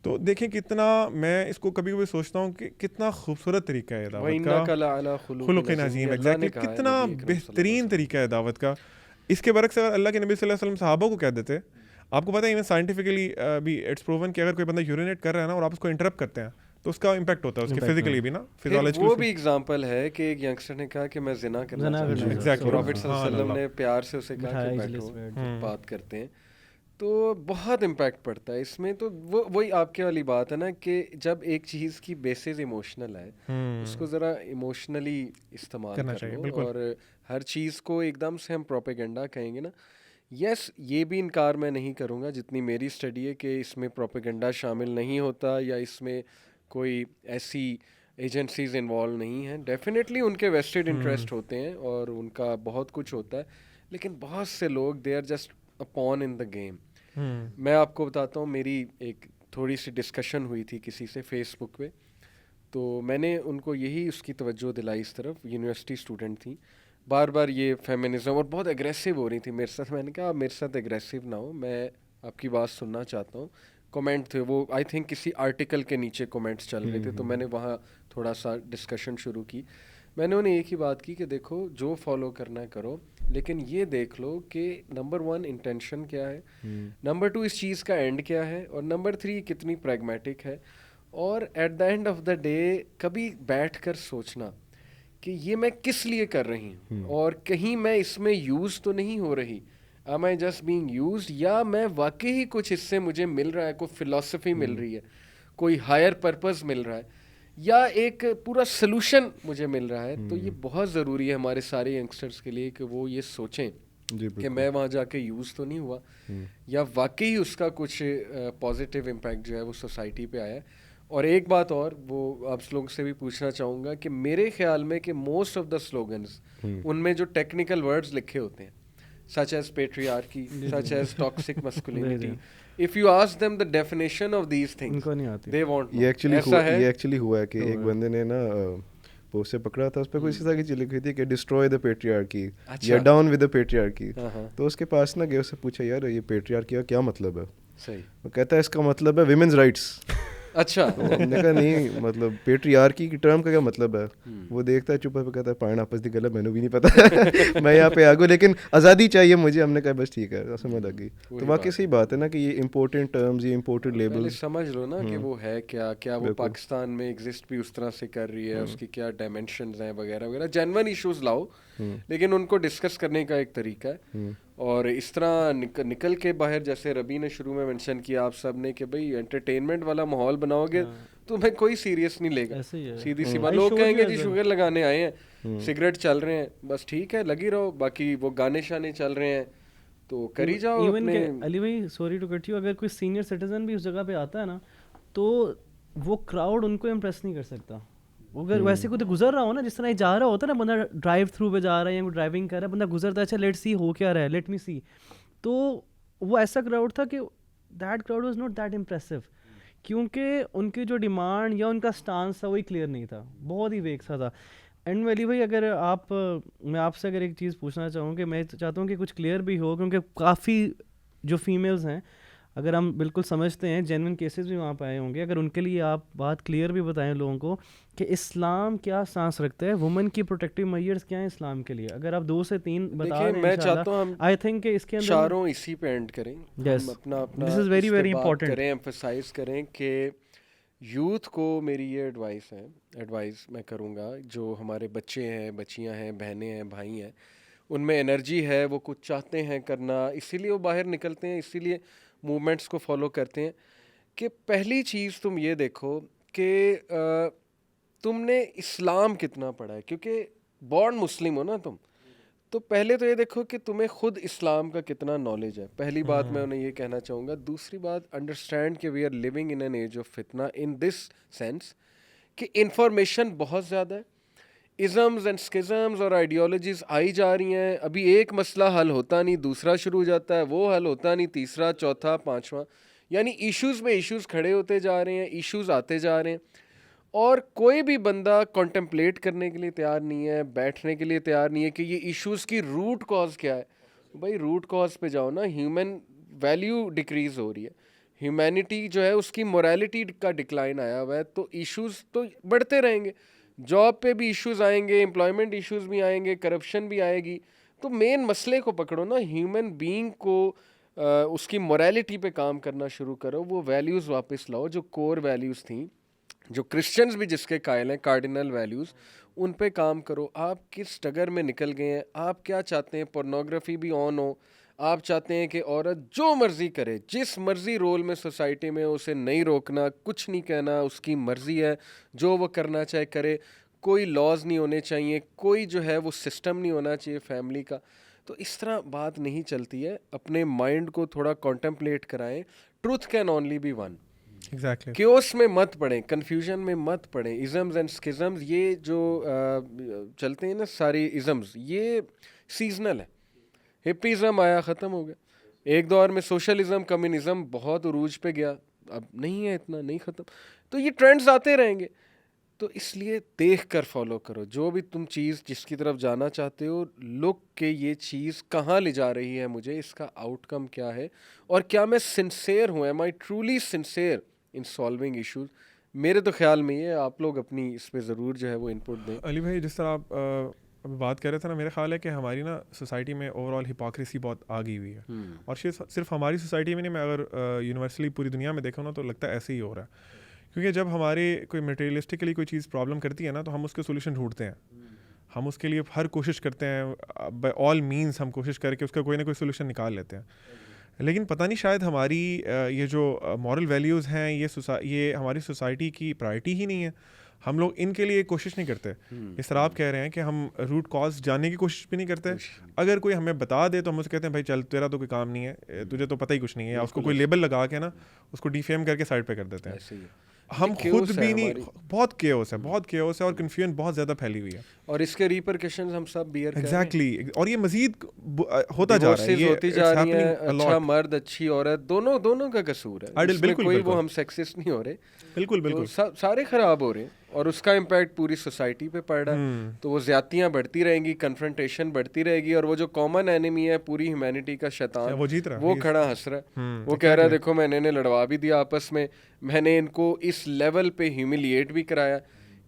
تو دیکھیں کتنا میں اس کو کبھی کبھی سوچتا ہوں کہ کتنا خوبصورت طریقہ ہے دعوت کا, خلق عظیم, ایگزیکٹلی کتنا بہترین طریقہ ہے دعوت کا. اس کے برعکس اگر اللہ کے نبی صلی اللہ علیہ وسلم صحابہ کو کہہ دیتے, آپ کو پتہ ہے ایون سائنٹیفکلی بھی اٹس پروون کہ اگر کوئی بندہ یورینیٹ کر رہا ہے نا اور آپ اس کو انٹرپٹ کرتے ہیں تو اس کا امپیکٹ ہوتا ہے اس کے فزیکلی بھی نا, فزیولوجیکلی. وہ بھی ایگزامپل ہے کہ ایک ینگسٹر نے کہا کہ میں زنا کرنا چاہتا ہوں, پروفٹ صلی اللہ علیہ وسلم نے پیار سے اسے کہا کہ بیٹھو بات کرتے ہیں, تو بہت امپیکٹ پڑتا ہے اس میں. تو وہی آپ کے والی بات ہے نا کہ جب ایک چیز کی بیسز ایموشنل ہے اس کو ذرا ایموشنلی استعمال کرو, اور ہر چیز کو ایک دم سے ہم پروپیگنڈا کہیں گے نا. یس, یہ بھی انکار میں نہیں کروں گا جتنی میری اسٹڈی ہے کہ اس میں پروپیگنڈا شامل نہیں ہوتا یا اس میں کوئی ایسی ایجنسیز انوالو نہیں ہیں. ڈیفینیٹلی ان کے ویسٹڈ انٹرسٹ ہوتے ہیں اور ان کا بہت کچھ ہوتا ہے, لیکن بہت سے لوگ they are just a pawn in the game. میں آپ کو بتاتا ہوں, میری ایک تھوڑی سی ڈسکشن ہوئی تھی کسی سے فیس بک پہ, تو میں نے ان کو یہی اس کی توجہ دلائی اس طرف, یونیورسٹی اسٹوڈنٹ تھیں, بار بار یہ فیمنزم اور بہت اگریسو ہو رہی تھی میرے ساتھ. میں نے کہا آپ میرے ساتھ اگریسو نہ ہو, میں آپ کی بات سننا چاہتا ہوں. کومنٹ تھے وہ آئی تھنک کسی آرٹیکل کے نیچے کومنٹس چل رہے تھے, تو میں نے وہاں تھوڑا سا ڈسکشن شروع کی. میں نے انہیں ایک ہی بات کی کہ دیکھو جو فالو کرنا ہے کرو, لیکن یہ دیکھ لو کہ نمبر 1 انٹینشن کیا ہے, نمبر 2 اس چیز کا اینڈ کیا ہے, اور نمبر 3 کتنی پریگمیٹک ہے. اور at the end of the day کبھی بیٹھ کر سوچنا کہ یہ میں کس لیے کر رہی ہوں, اور کہیں میں اس میں یوز تو نہیں ہو رہی, am I just being used, یا میں واقعی کچھ اس سے مجھے مل رہا ہے, کوئی فلاسفی مل رہی ہے, کوئی ہائر پرپز مل رہا ہے, یا ایک پورا سلوشن مجھے مل رہا ہے. تو یہ بہت ضروری ہے ہمارے سارے ینگسٹرس کے لیے کہ وہ یہ سوچیں کہ میں وہاں جا کے یوز تو نہیں ہوا, یا واقعی اس کا کچھ پازیٹیو امپیکٹ جو ہے وہ سوسائٹی پہ آیا ہے. اور ایک بات اور وہ آپ لوگوں سے بھی پوچھنا چاہوں گا کہ میرے خیال میں کہ موسٹ آف دا سلوگنز ان میں جو ٹیکنیکل ورڈز لکھے ہوتے ہیں such as patriarchy, such as toxic masculinity, if you ask them the definition of these things they won't know. یہ ایکچولی ہوا ہے کہ ایک بندے نے نا پوسٹ سے پکڑا تھا, اس پہ کچھ طرح کی چیز لکھی تھی کہ ڈسٹروائے دا پیٹریارکی یا ڈاؤن ود دا پیٹریارکی. تو اس کے پاس نہ گئے, اس سے پوچھا یار یہ پیٹریارکی کا کیا مطلب ہے. صحیح, وہ کہتا ہے اس کا مطلب ہے ویمنز رائٹس. اچھا تو ہم نے کہا نہیں مطلب پیٹریارکی کی ٹرم کا کیا مطلب ہے. وہ دیکھتا ہے چپ کہتا ہے پائن آپس دی گلا مینوں بھی نہیں پتا میں یہاں پہ آ گیا لیکن آزادی چاہیے مجھے. ہم نے کہا بس ٹھیک ہے سمجھ لگ گئی. تو واقعی صحیح بات ہے نا کہ یہ امپورٹنٹ ٹرمز یہ امپورٹنٹ لیبلز سمجھ لو نا کہ وہ ہے کیا کیا وہ پاکستان میں ایگزسٹ بھی اس طرح سے کر رہی ہے, اس کی کیا ڈائمینشنز ہیں وغیرہ وغیرہ. جینون ایشوز لاؤ لیکن ان کو ڈسکس کرنے کا ایک طریقہ ہے. اور اس طرح نکل کے باہر, جیسے ربی نے شروع میں مینشن کیا آپ سب نے کہ بھائی انٹرٹینمنٹ والا ماحول بناؤ گے تو میں کوئی سیریس نہیں لے گا. سیدھی سی بات, لوگ کہیں گے جی شوگر لگانے آئے ہیں, سگریٹ چل رہے ہیں, بس ٹھیک ہے لگی رہو, باقی وہ گانے شانے چل رہے ہیں تو کری جاؤ. ایون کہ علی بھائی سوری ٹو کٹ یو, اگر کوئی سینئر سٹیزن بھی اس جگہ پہ آتا ہے نا تو وہ کراؤڈ ان کو امپریس نہیں کر سکتا. اگر ویسے کوئی گزر رہا ہو نا, جس طرح جا رہا ہوتا ہے نا بندہ ڈرائیو تھرو پہ جا رہا ہے یا ڈرائیونگ کر رہا ہے, بندہ گزرتا ہے اچھا لیٹ سی ہو کیا رہا ہے, لیٹ می سی. تو وہ ایسا کراؤڈ تھا کہ that crowd was not that impressive, کیونکہ ان کی جو ڈیمانڈ یا ان کا اسٹانس تھا وہی کلیئر نہیں تھا, بہت ہی ویک سا تھا. اینڈ میں علی بھائی اگر میں آپ سے اگر ایک چیز پوچھنا چاہوں کہ میں چاہتا ہوں کہ کچھ کلیئر بھی ہو, کیونکہ کافی جو فیمیلز ہیں اگر ہم بالکل سمجھتے ہیں جینوئن کیسز بھی وہاں پہ آئے ہوں گے, اگر ان کے لیے آپ بات کلیئر بھی بتائیں لوگوں کو کہ اسلام کیا سانس رکھتا ہے, وومن کی پروٹیکٹیو میئرز کیا ہیں اسلام کے لیے, اگر آپ 2 سے 3 بتا دیں. میں چاہتا ہوں آئی تھنک کہ اس کے اندر چاروں اسی پہ اینڈ کریں, ہم اپنا دس از ویری ویری امپورٹنٹ کریں, ایمفسائز کریں کہ یوتھ کو میری یہ ایڈوائس میں کروں گا, جو ہمارے بچے ہیں, بچیاں ہیں, بہنیں ہیں, بھائی ہیں, ان میں انرجی ہے, وہ کچھ چاہتے ہیں کرنا, اسی لیے وہ باہر نکلتے ہیں, اسی لیے موومنٹس کو فالو کرتے ہیں. کہ پہلی چیز تم یہ دیکھو کہ تم نے اسلام کتنا پڑھا ہے, کیونکہ بورن مسلم ہو نا تم, تو پہلے تو یہ دیکھو کہ تمہیں خود اسلام کا کتنا نالج ہے. پہلی بات میں انہیں یہ کہنا چاہوں گا. دوسری بات, انڈرسٹینڈ کہ we are living in an age of فتنہ ان دس سینس کہ انفارمیشن بہت زیادہ ہے, ازمز اینڈ اسکزمز اور آئیڈیالوجیز آئی جا رہی ہیں. ابھی ایک مسئلہ حل ہوتا نہیں, دوسرا شروع ہو جاتا ہے, وہ حل ہوتا نہیں, تیسرا, چوتھا, پانچواں, یعنی ایشوز میں ایشوز کھڑے ہوتے جا رہے ہیں, ایشوز آتے جا رہے ہیں, اور کوئی بھی بندہ کنٹمپلیٹ کرنے کے لیے تیار نہیں ہے, بیٹھنے کے لیے تیار نہیں ہے کہ یہ ایشوز کی روٹ کاز کیا ہے. بھائی روٹ کاز پہ جاؤ نا. ہیومن ویلیو ڈکریز ہو رہی ہے, ہیومینٹی جو ہے اس کی مورالٹی کا ڈکلائن آیا ہوا ہے, تو ایشوز تو بڑھتے رہیں گے. جاب پہ بھی ایشوز آئیں گے, امپلائمنٹ ایشوز بھی آئیں گے, کرپشن بھی آئے گی. تو مین مسئلے کو پکڑو نا, ہیومن بینگ کو اس کی مورالٹی پہ کام کرنا شروع کرو, وہ ویلیوز واپس لاؤ جو کور ویلیوز تھیں, جو کرسچنز بھی جس کے قائل ہیں, کارڈینل ویلیوز, ان پہ کام کرو. آپ کس ڈگر میں نکل گئے ہیں, آپ کیا چاہتے ہیں, پورنوگرافی بھی آن ہو, آپ چاہتے ہیں کہ عورت جو مرضی کرے, جس مرضی رول میں سوسائٹی میں, اسے نہیں روکنا, کچھ نہیں کہنا, اس کی مرضی ہے, جو وہ کرنا چاہے کرے, کوئی لاز نہیں ہونے چاہیے, کوئی جو ہے وہ سسٹم نہیں ہونا چاہیے فیملی کا. تو اس طرح بات نہیں چلتی ہے. اپنے مائنڈ کو تھوڑا کانٹمپلیٹ کرائیں. Truth can only be one. Chaos میں مت پڑیں, کنفیوژن میں مت پڑیں. ازمز اینڈ اسکزمز یہ جو چلتے ہیں نا ساری ازمز, یہ سیزنل ہے. ہپیزم آیا, ختم ہو گیا. ایک دور میں سوشلزم, کمیونزم بہت عروج پہ گیا, اب نہیں ہے اتنا, نہیں ختم. تو یہ ٹرینڈز آتے رہیں گے. تو اس لیے دیکھ کر فالو کرو جو بھی تم چیز جس کی طرف جانا چاہتے ہو. لک کہ یہ چیز کہاں لے جا رہی ہے مجھے, اس کا آؤٹ کم کیا ہے, اور کیا میں سنسیئر ہوں, am I truly sincere in solving issues. میرے تو خیال میں یہ, آپ لوگ اپنی اس پہ ضرور جو ہے وہ انپٹ دیں. علی بھائی جس طرح آپ ابھی بات کر رہے تھے نا, میرا خیال ہے کہ ہماری نا سوسائٹی میں اوور آل ہپوکریسی بہت آ گئی ہوئی ہے. اور صرف ہماری سوسائٹی میں نہیں, میں اگر یونیورسلی پوری دنیا میں دیکھوں نا تو لگتا ہے ایسے ہی ہو رہا ہے. کیونکہ جب ہمارے کوئی مٹیریلسٹکلی کوئی چیز پرابلم کرتی ہے نا, تو ہم اس کے سولوشن ڈھونڈتے ہیں, ہم اس کے لیے ہر کوشش کرتے ہیں, بائی آل مینس ہم کوشش کر کے اس کا کوئی نہ کوئی سولوشن نکال لیتے ہیں. لیکن پتہ نہیں شاید ہماری یہ جو مورل ویلیوز ہیں یہ ہماری سوسائٹی کی پرائرٹی ہی نہیں ہے. ہم لوگ ان کے لیے کوشش نہیں کرتے. اس طرح آپ کہہ رہے ہیں کہ ہم روٹ کاز جاننے کی کوشش بھی نہیں کرتے. اگر کوئی ہمیں بتا دے تو ہم اسے کہتے ہیں بھائی چل تیرا تو کوئی کام نہیں ہے, تجھے تو پتہ ہی کچھ نہیں ہے, یا اس کو کوئی لیبل لگا کے نا اس کو ڈیفیم کر کے سائڈ پہ کر دیتے ہیں. ہم خود بھی نہیں, بہت کیوس ہے, بہت کیوس ہے, اور کنفیوژن بہت زیادہ پھیلی ہوئی ہے, اور اس کے ریپرکشنز ہم سب بیئر کر رہے ہیں. ایگزیکٹلی. اور یہ مزید ہوتا جا رہا ہے, یہ ہوتی جا رہی ہے. اچھا مرد, اچھی عورت, دونوں کا قصور ہے. بالکل, کوئی وہ ہم سیکسسٹ نہیں ہو رہے, بالکل بالکل سارے خراب ہو رہے ہیں. اور اس کا امپیکٹ پوری سوسائٹی پہ پڑ رہا ہے, تو وہ زیادتیاں بڑھتی رہیں گی, کنفرنٹیشن بڑھتی رہے گی, اور وہ جو کامن اینیمی ہے پوری ہیومینٹی کا شیطان, وہ جیت رہا, وہ کھڑا ہنس رہا ہے, وہ کہہ رہا ہے دیکھو میں نے انہیں لڑوا بھی دیا آپس میں, میں نے ان کو اس لیول پہ ہیوملیٹ بھی کرایا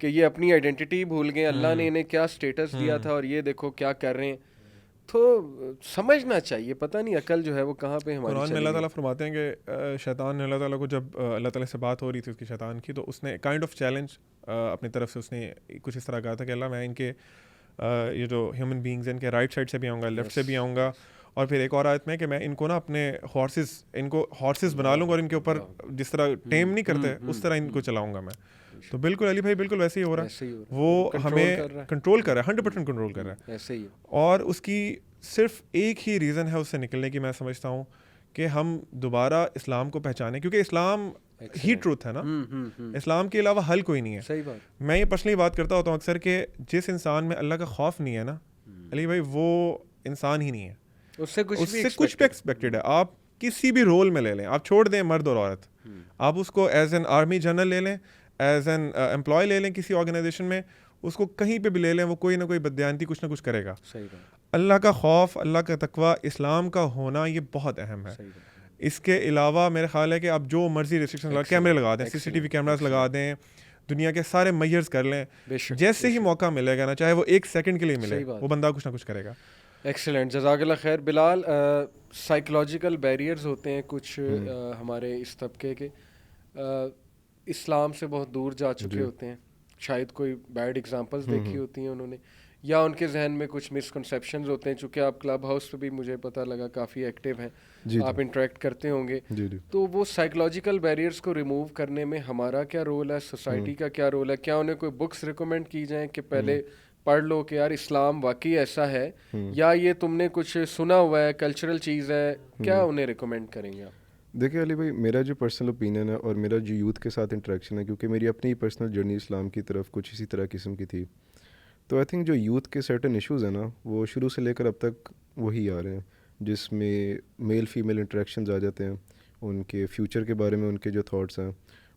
کہ یہ اپنی آئیڈینٹی بھول گئے, اللہ نے انہیں کیا اسٹیٹس دیا تھا اور یہ دیکھو کیا کر رہے ہیں. تو سمجھنا چاہیے, پتہ نہیں عقل جو ہے وہ کہاں پہ ہماری. قرآن میں اللہ تعالیٰ فرماتے ہیں کہ شیطان نے اللہ تعالیٰ کو, جب اللہ تعالیٰ سے بات ہو رہی تھی اس کی شیطان کی, تو اس نے کائنڈ آف چیلنج اپنی طرف سے اس نے کچھ اس طرح کہا تھا کہ اللہ میں ان کے یہ جو ہیومن بینگز ہیں ان کے رائٹ سائڈ سے بھی آؤں گا, لیفٹ سے بھی آؤں گا, اور پھر ایک اور آیت میں کہ میں ان کو نا اپنے ہارسز بنا لوں گا اور ان کے اوپر جس طرح ٹیم نہیں کرتے اس طرح ان کو چلاؤں گا میں. تو بالکل علی بھائی بالکل ویسے ہی ہو رہا ہے, وہ ہمیں کنٹرول کر رہا ہے, 100% کنٹرول کر رہا ہے ایسے ہی. اور اس کی صرف ایک ہی ریزن ہے اس سے نکلنے کی, میں سمجھتا ہوں کہ ہم دوبارہ اسلام کو پہچانیں, کیونکہ اسلام ہی ٹروتھ ہے نا, اسلام کے علاوہ حل کوئی نہیں ہے. صحیح بات. میں یہ پرسنلی بات کرتا ہوتا ہوں اکثر کہ جس انسان میں اللہ کا خوف نہیں ہے نا علی بھائی, وہ انسان ہی نہیں ہے, اس سے کچھ بھی ایکسپیکٹڈ ہے. آپ کسی بھی رول میں لے لیں, آپ چھوڑ دیں مرد اور عورت, آپ اس کو ایز این آرمی جنرل لے لیں, ایز این امپلائی لے لیں کسی آرگنائزیشن میں, اس کو کہیں پہ بھی لے لیں, وہ کوئی نہ کوئی بددیانتی کچھ نہ کچھ کرے گا. اللہ کا خوف, اللہ کا تقویٰ, اسلام کا ہونا یہ بہت اہم ہے. اس کے علاوہ میرے خیال ہے کہ آپ جو مرضی ریسٹرکشن کیمرے لگا دیں, CCTV کیمراز لگا دیں, دنیا کے سارے میئرز کر لیں, جیسے ہی موقع ملے گا نا, چاہے وہ 1 سیکنڈ کے لیے ملے, وہ بندہ کچھ نہ کچھ کرے گا. ایکسلنٹ, جزاک اللہ خیر. بلال, سائیکولوجیکل بیریئرز ہوتے ہیں کچھ ہمارے اس طبقے کے, اسلام سے بہت دور جا چکے ہوتے ہیں, شاید کوئی بیڈ ایگزامپلس دیکھی ہوتی ہیں انہوں نے, یا ان کے ذہن میں کچھ مسکنسیپشنز ہوتے ہیں. چونکہ آپ کلب ہاؤس پہ بھی مجھے پتہ لگا کافی ایکٹیو ہیں, آپ انٹریکٹ کرتے ہوں گے, تو وہ سائیکولوجیکل بیریئرز کو ریموو کرنے میں ہمارا کیا رول ہے, سوسائٹی کا کیا رول ہے؟ کیا انہیں کوئی بکس ریکمینڈ کی جائیں کہ پہلے پڑھ لو کہ یار اسلام واقعی ایسا ہے, یا یہ تم نے کچھ سنا ہوا ہے, کلچرل چیز ہے, کیا انہیں ریکمینڈ کریں گے آپ؟ دیکھیے علی بھائی, میرا جو پرسنل اوپینین ہے اور میرا جو یوتھ کے ساتھ انٹریکشن ہے, کیونکہ میری اپنی پرسنل جرنی اسلام کی طرف کچھ اسی طرح قسم کی تھی, تو آئی تھنک جو یوتھ کے سرٹن ایشوز ہیں نا, وہ شروع سے لے کر اب تک وہی آ رہے ہیں, جس میں میل فیمیل انٹریکشنز آ جاتے ہیں, ان کے فیوچر کے بارے میں ان کے جو تھاٹس ہیں,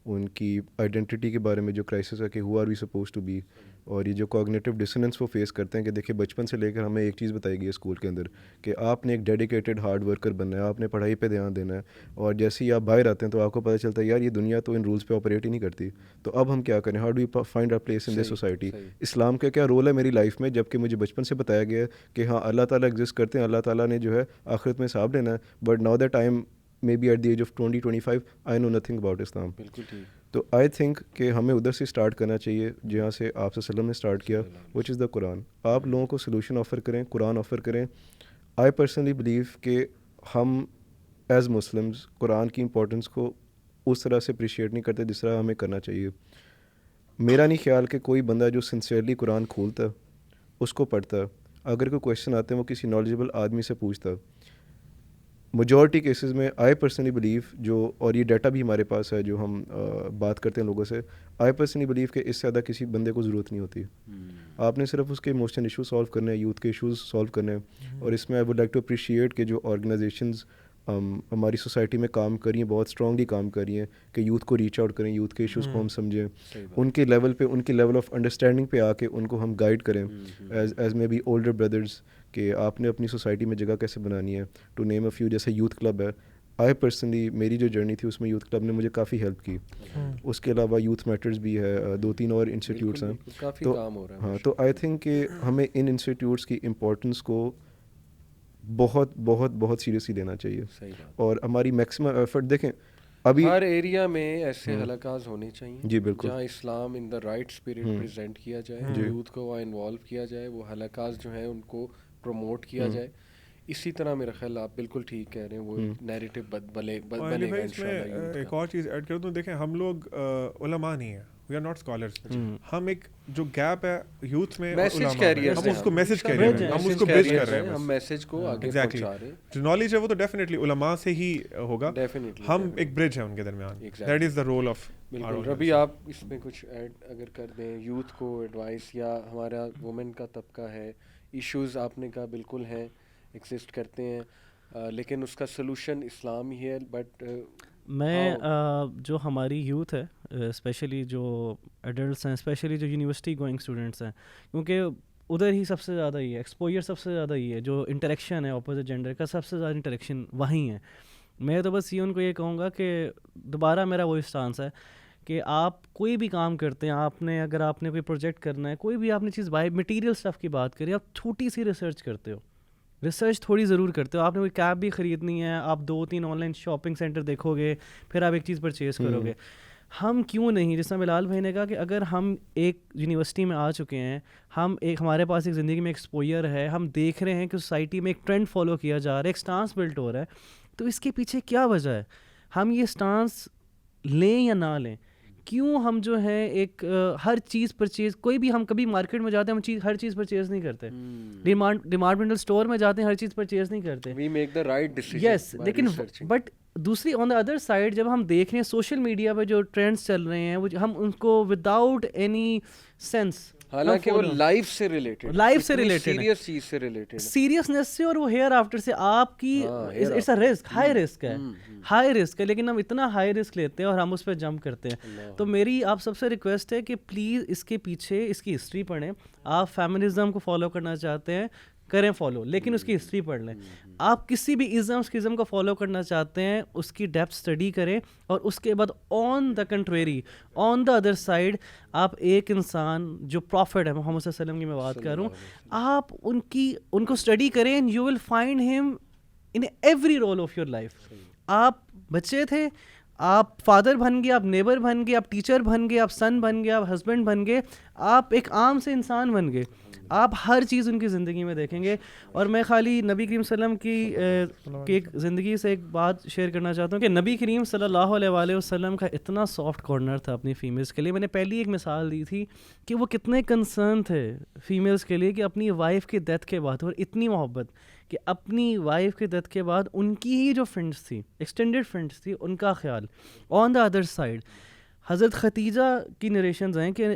ان کی آئیڈینٹی کے بارے میں جو کرائسس ہے کہ who are we supposed to be, اور یہ جو کوگنیٹو ڈسننس وہ فیس کرتے ہیں کہ دیکھیں بچپن سے لے کر ہمیں ایک چیز بتائی گئی ہے اسکول کے اندر کہ آپ نے ایک ڈیڈیکیٹڈ ہارڈ ورکر بننا ہے, آپ نے پڑھائی پہ دھیان دینا ہے, اور جیسے ہی آپ باہر آتے ہیں تو آپ کو پتہ چلتا ہے یار یہ دنیا تو ان رولس پہ آپریٹ ہی نہیں کرتی, تو اب ہم کیا کریں, how do you find our place in this society, Islam کا کیا رول ہے میری لائف میں, جب کہ مجھے بچپن سے بتایا گیا ہے کہ ہاں اللہ تعالیٰ ایگزسٹ کرتے ہیں, اللہ تعالیٰ نے جو ہے آخرت میں حساب لینا ہے, but now that I am maybe at the age of 20-25 I know nothing about Islam. بالکل ٹھیک. تو آئی تھنک کہ ہمیں ادھر سے اسٹارٹ کرنا چاہیے جہاں سے آپ صلی اللہ علیہ وسلم نے اسٹارٹ کیا, وچ از دا قرآن. آپ لوگوں کو سلوشن آفر کریں, قرآن آفر کریں. آئی پرسنلی بلیو کہ ہم ایز مسلمز قرآن کی امپورٹنس کو اس طرح سے اپریشیٹ نہیں کرتے جس طرح ہمیں کرنا چاہیے. میرا نہیں خیال کہ کوئی بندہ جو سنسیئرلی قرآن کھولتا اس کو پڑھتا, اگر کوئی کویشچن آتے ہیں وہ کسی نالجبل آدمی سے پوچھتا. میجورٹی کیسز میں آئی پرسنلی بلیو جو, اور یہ ڈیٹا بھی ہمارے پاس ہے جو ہم بات کرتے ہیں لوگوں سے, آئی پرسنلی بلیو کہ اس سے زیادہ کسی بندے کو ضرورت نہیں ہوتی. آپ نے صرف اس کے ایموشنل ایشوز سالو کرنے ہیں, یوتھ کے ایشوز سالو کرنے ہیں. اور اس میں I would like to appreciate کہ جو آرگنائزیشنز ہماری سوسائٹی میں کام کر رہی ہیں, بہت اسٹرانگلی کام کر رہی ہیں کہ یوتھ کو ریچ آؤٹ کریں, یوتھ کے ایشوز کو ہم سمجھیں, ان کے لیول پہ, ان کے لیول آف انڈرسٹینڈنگ پہ آ کے ان کو ہم گائیڈ کریں as maybe older brothers کہ آپ نے اپنی سوسائٹی میں جگہ کیسے بنانی ہے. ٹو نیم اے فیو, جیسے یوتھ کلب ہے, آئی پرسنلی میری جو جرنی تھی اس میں یوتھ کلب نے مجھے کافی ہیلپ کی. اس کے علاوہ یوتھ میٹرز بھی ہے, 2-3 اور انسٹیٹیوٹس ہیں. تو ہاں, تو آئی تھنک کہ ہمیں ان انسٹیٹیوٹس کی امپورٹنس کو بہت بہت بہت سیریسلی لینا چاہیے, اور ہماری میکسیمم ایفرٹ دیکھیں ابھی ہر ایریا میں ایسے حلقات ہونے چاہیے. جی بالکل, جہاں اسلام ان دا رائٹ اسپرٹ پریزنٹ کیا جائے, یوتھ کو وہاں انوالو کیا جائے, وہ حلقات جو ہیں ان کو پروموٹ کیا جائے. اسی طرح میرا خیال آپ بالکل ٹھیک کہہ رہے ہیں, وہ نیریٹو بنے گا انشاءاللہ. ایک اور چیز ایڈ کر دوں, دیکھیں ہم لوگ علماء نہیں ہیں, وی آر ناٹ اسکالرس. ہم ایک جو گیپ ہے یوتھ میں, میسج کیریئر, ہم اس کو میسج کیریئر ہیں, ہم اس کو برج کر رہے ہیں, ہم میسج کو آگے پہنچا رہے ہیں. جو نالج ہے وہ تو ڈیفینیٹلی علماء سے ہی ہوگا, ہم ایک برج ہیں ان کے درمیان. That is the role of. بالکل. ربی آپ اس میں کچھ ایڈ اگر کر دیں, یوتھ کو ایڈوائس, یا ہمارا وومن کا طبقہ ہے, ایشوز آپ نے کہا بالکل ہیں, ایگزسٹ کرتے ہیں, لیکن اس کا سلوشن اسلام ہی ہے, بٹ میں جو ہماری یوتھ ہے اسپیشلی جو ایڈلٹس ہیں, اسپیشلی جو یونیورسٹی گوئنگ اسٹوڈنٹس ہیں, کیونکہ ادھر ہی سب سے زیادہ ہی ہے ایکسپوجر, سب سے زیادہ ہی ہے جو انٹریکشن ہے اپوزٹ جینڈر کا, سب سے زیادہ انٹریکشن وہیں ہے. میں تو بس یہ ان کو یہ کہوں گا کہ دوبارہ میرا وہی اسٹانس ہے کہ آپ کوئی بھی کام کرتے ہیں, اگر آپ نے کوئی پروجیکٹ کرنا ہے, کوئی بھی آپ نے چیز بائی مٹیریل اسٹف کی بات کری, آپ چھوٹی سی ریسرچ کرتے ہو, ریسرچ تھوڑی ضرور کرتے ہو. آپ نے کوئی کیب بھی خریدنی ہے, آپ 2-3 آن لائن شاپنگ سینٹر دیکھو گے, پھر آپ ایک چیز پرچیز کرو گے. ہم کیوں نہیں, جس طرح بلال بھائی نے کہا کہ اگر ہم ایک یونیورسٹی میں آ چکے ہیں, ہمارے پاس ایک زندگی میں ایکسپوئر ہے, ہم دیکھ رہے ہیں کہ سوسائٹی میں ایک ٹرینڈ فالو کیا جا رہا ہے, ایک سٹانس بلٹ ہو رہا ہے, تو اس کے پیچھے کیا وجہ ہے؟ ہم یہ سٹانس لیں یا نہ لیں, کیوں ہم جو ہے ایک ہر چیز پرچیز, کوئی بھی ہم کبھی مارکیٹ میں جاتے ہیں ہم ہر چیز پرچیز نہیں کرتے, ڈپارٹمنٹل اسٹور میں جاتے ہیں ہر چیز پرچیز نہیں کرتے, we make the right decision. Yes, لیکن بٹ دوسری آن دا ادر سائڈ جب ہم دیکھ رہے ہیں سوشل میڈیا پہ جو ٹرینڈس چل رہے ہیں, ہم ان کو وداؤٹ اینی سینس, حالانکہ وہ لائف سے ریلیٹڈ سیریس چیز سے ریلیٹڈ, سیریسنیس سے اور وہ ہیئر آفٹر سے آپ کی it's a risk, high risk ہے, ہائی رسک ہے, لیکن ہم اتنا ہائی رسک لیتے ہیں اور ہم اس پہ جمپ کرتے ہیں. تو میری آپ سب سے ریکویسٹ ہے کہ پلیز اس کے پیچھے اس کی ہسٹری پڑھیں. آپ فیمنزم کو فالو کرنا چاہتے ہیں کریں فالو, لیکن اس کی ہسٹری پڑھ لیں. آپ کسی بھی ازم کو فالو کرنا چاہتے ہیں, اس کی ڈیپتھ اسٹڈی کریں, اور اس کے بعد on the contrary, on the other side, آپ ایک انسان جو پروفٹ ہے محمد صلی اللہ علیہ وسلم کی میں بات کر رہا ہوں, آپ ان کو اسٹڈی کریں, اینڈ یو ول فائنڈ ہم in every role of your life. آپ بچے تھے, آپ فادر بن گئے, آپ نیبر بن گئے, آپ ٹیچر بن گئے, آپ سن بن گئے, آپ ہسبینڈ بن گئے, آپ ایک عام سے انسان بن گئے. آپ ہر چیز ان کی زندگی میں دیکھیں گے. اور میں خالی نبی کریم صلی اللہ علیہ وسلم کی ایک زندگی سے ایک بات شیئر کرنا چاہتا ہوں کہ نبی کریم صلی اللہ علیہ وآلہ وسلم کا اتنا سافٹ کارنر تھا اپنی فیمیلز کے لیے. میں نے پہلی ایک مثال دی تھی کہ وہ کتنے کنسرن تھے فیمیلز کے لیے کہ اپنی وائف کی ڈیتھ کے بعد, اور اتنی محبت کہ اپنی وائف کی ڈیتھ کے بعد ان کی ہی جو فرینڈس تھی, ایکسٹینڈیڈ فرینڈس تھی, ان کا خیال. آن دا ادر سائڈ حضرت ختیجہ کی نریشنز ہیں کہ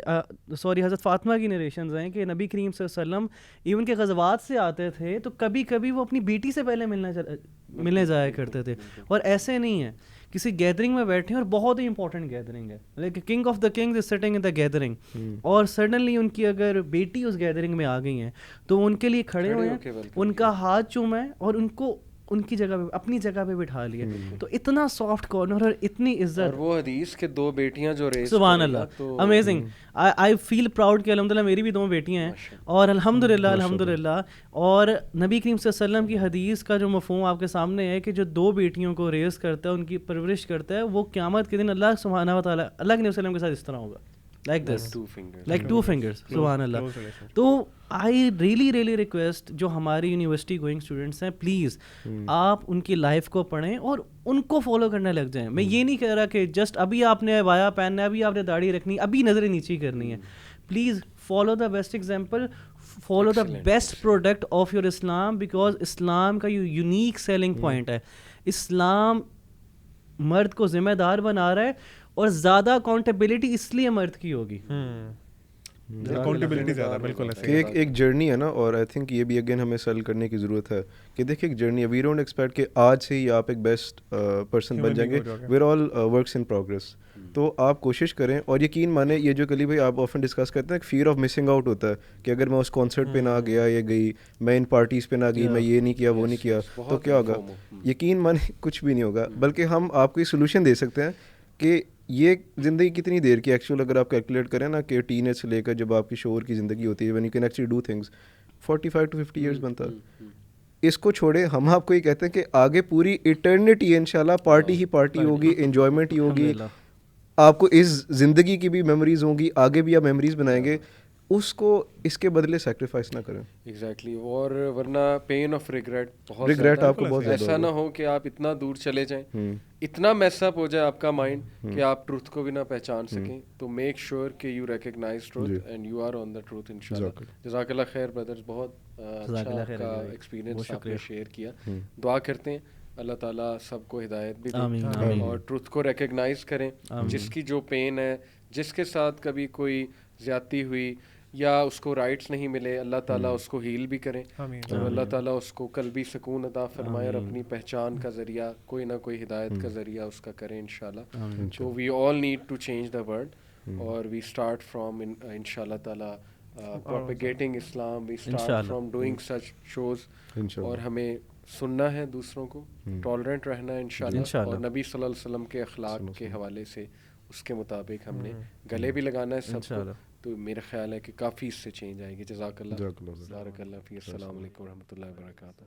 حضرت فاطمہ کی نریشنز ہیں کہ نبی کریم صلی اللہ علیہ وسلم ایون کے غزوات سے آتے تھے تو کبھی کبھی وہ اپنی بیٹی سے پہلے ملنے جایا کرتے تھے. اور ایسے نہیں ہے کسی گیدرنگ میں بیٹھے ہیں, اور بہت ہی امپورٹنٹ گیدرنگ ہے, like king of the king is sitting in the gathering, اور سڈنلی ان کی اگر بیٹی اس گیدرنگ میں آ گئی ہیں تو ان کے لیے کھڑے ہوئے ہیں, ان کا ہاتھ چوما ہے, اور ان کو ان کی جگہ پہ اپنی جگہ پہ بٹھا لیے. تو اتنا سافٹ کارنر اور اتنی عزت, اور وہ حدیث کے 2 بیٹیاں جو ریس, سبحان اللہ, امیزنگ. آئی فیل پراؤڈ کہ الحمد للہ میری بھی 2 بیٹیاں ہیں, اور الحمد للہ. اور نبی کریم صلی اللہ علیہ وسلم کی حدیث کا جو مفہوم آپ کے سامنے ہے کہ جو 2 بیٹیوں کو ریز کرتا ہے, ان کی پرورش کرتا ہے, وہ قیامت کے دن اللہ سبحانہ و تعالیٰ, اللہ کے نبی صلی اللہ علیہ وسلم کے ساتھ اس طرح ہوگا, like this, like 2 fingers, سبحان اللہ. تو آئی ریئلی ریکویسٹ جو ہماری یونیورسٹی گوئنگ اسٹوڈنٹس ہیں, پلیز آپ ان کی لائف کو پڑھیں اور ان کو فالو کرنے لگ جائیں. میں یہ نہیں کہہ رہا کہ جسٹ ابھی آپ نے وایا پہننا ہے, ابھی آپ نے داڑھی رکھنی, ابھی نظریں نیچی کرنی ہے. Please follow the best example, follow the best product of your Islam, because Islam کا یونیک سیلنگ پوائنٹ ہے. اسلام مرد کو ذمہ دار بنا رہا ہے, اور زیادہ اکاؤنٹیبلٹی اس لیے مرد کی ہوگی, اکاؤنٹیبلٹی زیادہ, بالکل ایسے ایک جرنی ہے نا. اور آئی تھنک یہ بھی اگین ہمیں سیل کرنے کی ضرورت ہے کہ دیکھیں ایک جرنی ہے. وی ڈونٹ ایکسپیکٹ کہ آج سے ہی آپ ایک بیسٹ پرسن بن جائیں گے. We are all works in progress. تو آپ کوشش کریں, اور یقین مانیں یہ جو کلی بھائی آپ آفن ڈسکس کرتے ہیں, ایک فیئر آف مسنگ آؤٹ ہوتا ہے کہ اگر میں اس کانسرٹ پہ نہ گیا یا گئی, میں ان پارٹیز پہ نہ گئی, میں یہ نہیں کیا وہ نہیں کیا, تو کیا ہوگا؟ یقین مانیں کچھ بھی نہیں ہوگا. بلکہ ہم آپ کو یہ سولوشن دے سکتے ہیں کہ یہ زندگی کتنی دیر کی ایکچوئل اگر آپ کیلکولیٹ کریں نا کہ ٹین ایج سے لے کر جب آپ کی شعور کی زندگی ہوتی ہے, when you can actually do things, 45 to 50 years بنتا ہے. اس کو چھوڑے, ہم آپ کو یہ کہتے ہیں کہ آگے پوری ایٹرنیٹی ہے انشاءاللہ, پارٹی ہی پارٹی ہوگی, انجوائمنٹ ہی ہوگی, آپ کو اس زندگی کی بھی میموریز ہوں گی, آگے بھی آپ میموریز بنائیں گے. اس کو اس کے بدلے سیکریفائس نہ کریں. ایگزیکٹلی. اور ورنہ پین آف ریگریٹ بہت ریگریٹ آپ کو بہت ایسا نہ ہو کہ آپ اتنا دور چلے جائیں, اتنا میس اپ ہو جائے آپ کا مائنڈ کہ آپ ٹروتھ کو بھی نہ پہچان سکیں. تو میک شیور کہ you recognize truth and you are on the truth انشاءاللہ. جزاک اللہ خیر بردرز, بہت اچھا آپ کا ایکسپیرینس آپ نے شیئر کیا. دعا کرتے ہیں اللہ تعالیٰ سب کو ہدایت بھی دے اور ٹروتھ کو ریکگنائز کریں. جس کی جو پین ہے, جس کے ساتھ کبھی کوئی زیادتی ہوئی یا اس کو رائٹس نہیں ملے, اللہ تعالیٰ اس کو ہیل بھی کریں اور اللہ تعالیٰ اس کو قلبی سکون عطا فرمائے اور اپنی پہچان کا ذریعہ کوئی نہ کوئی ہدایت کا ذریعہ اس کا کریں انشاءاللہ. تو we all need to change the world اور وی اسٹارٹ فرام انشاءاللہ تعالیٰ propagating Islam, we start from doing such shows اور ہمیں سننا ہے دوسروں کو, ٹالرنٹ رہنا ہے انشاءاللہ, اور نبی صلی اللہ علیہ وسلم کے اخلاق کے حوالے سے اس کے مطابق ہم نے گلے بھی لگانا ہے سب کو. تو میرا خیال ہے کہ کافی اس سے چینج آئے گی. جزاک اللہ, بارک اللہ فی. السلام علیکم و رحمۃ اللہ وبرکاتہ.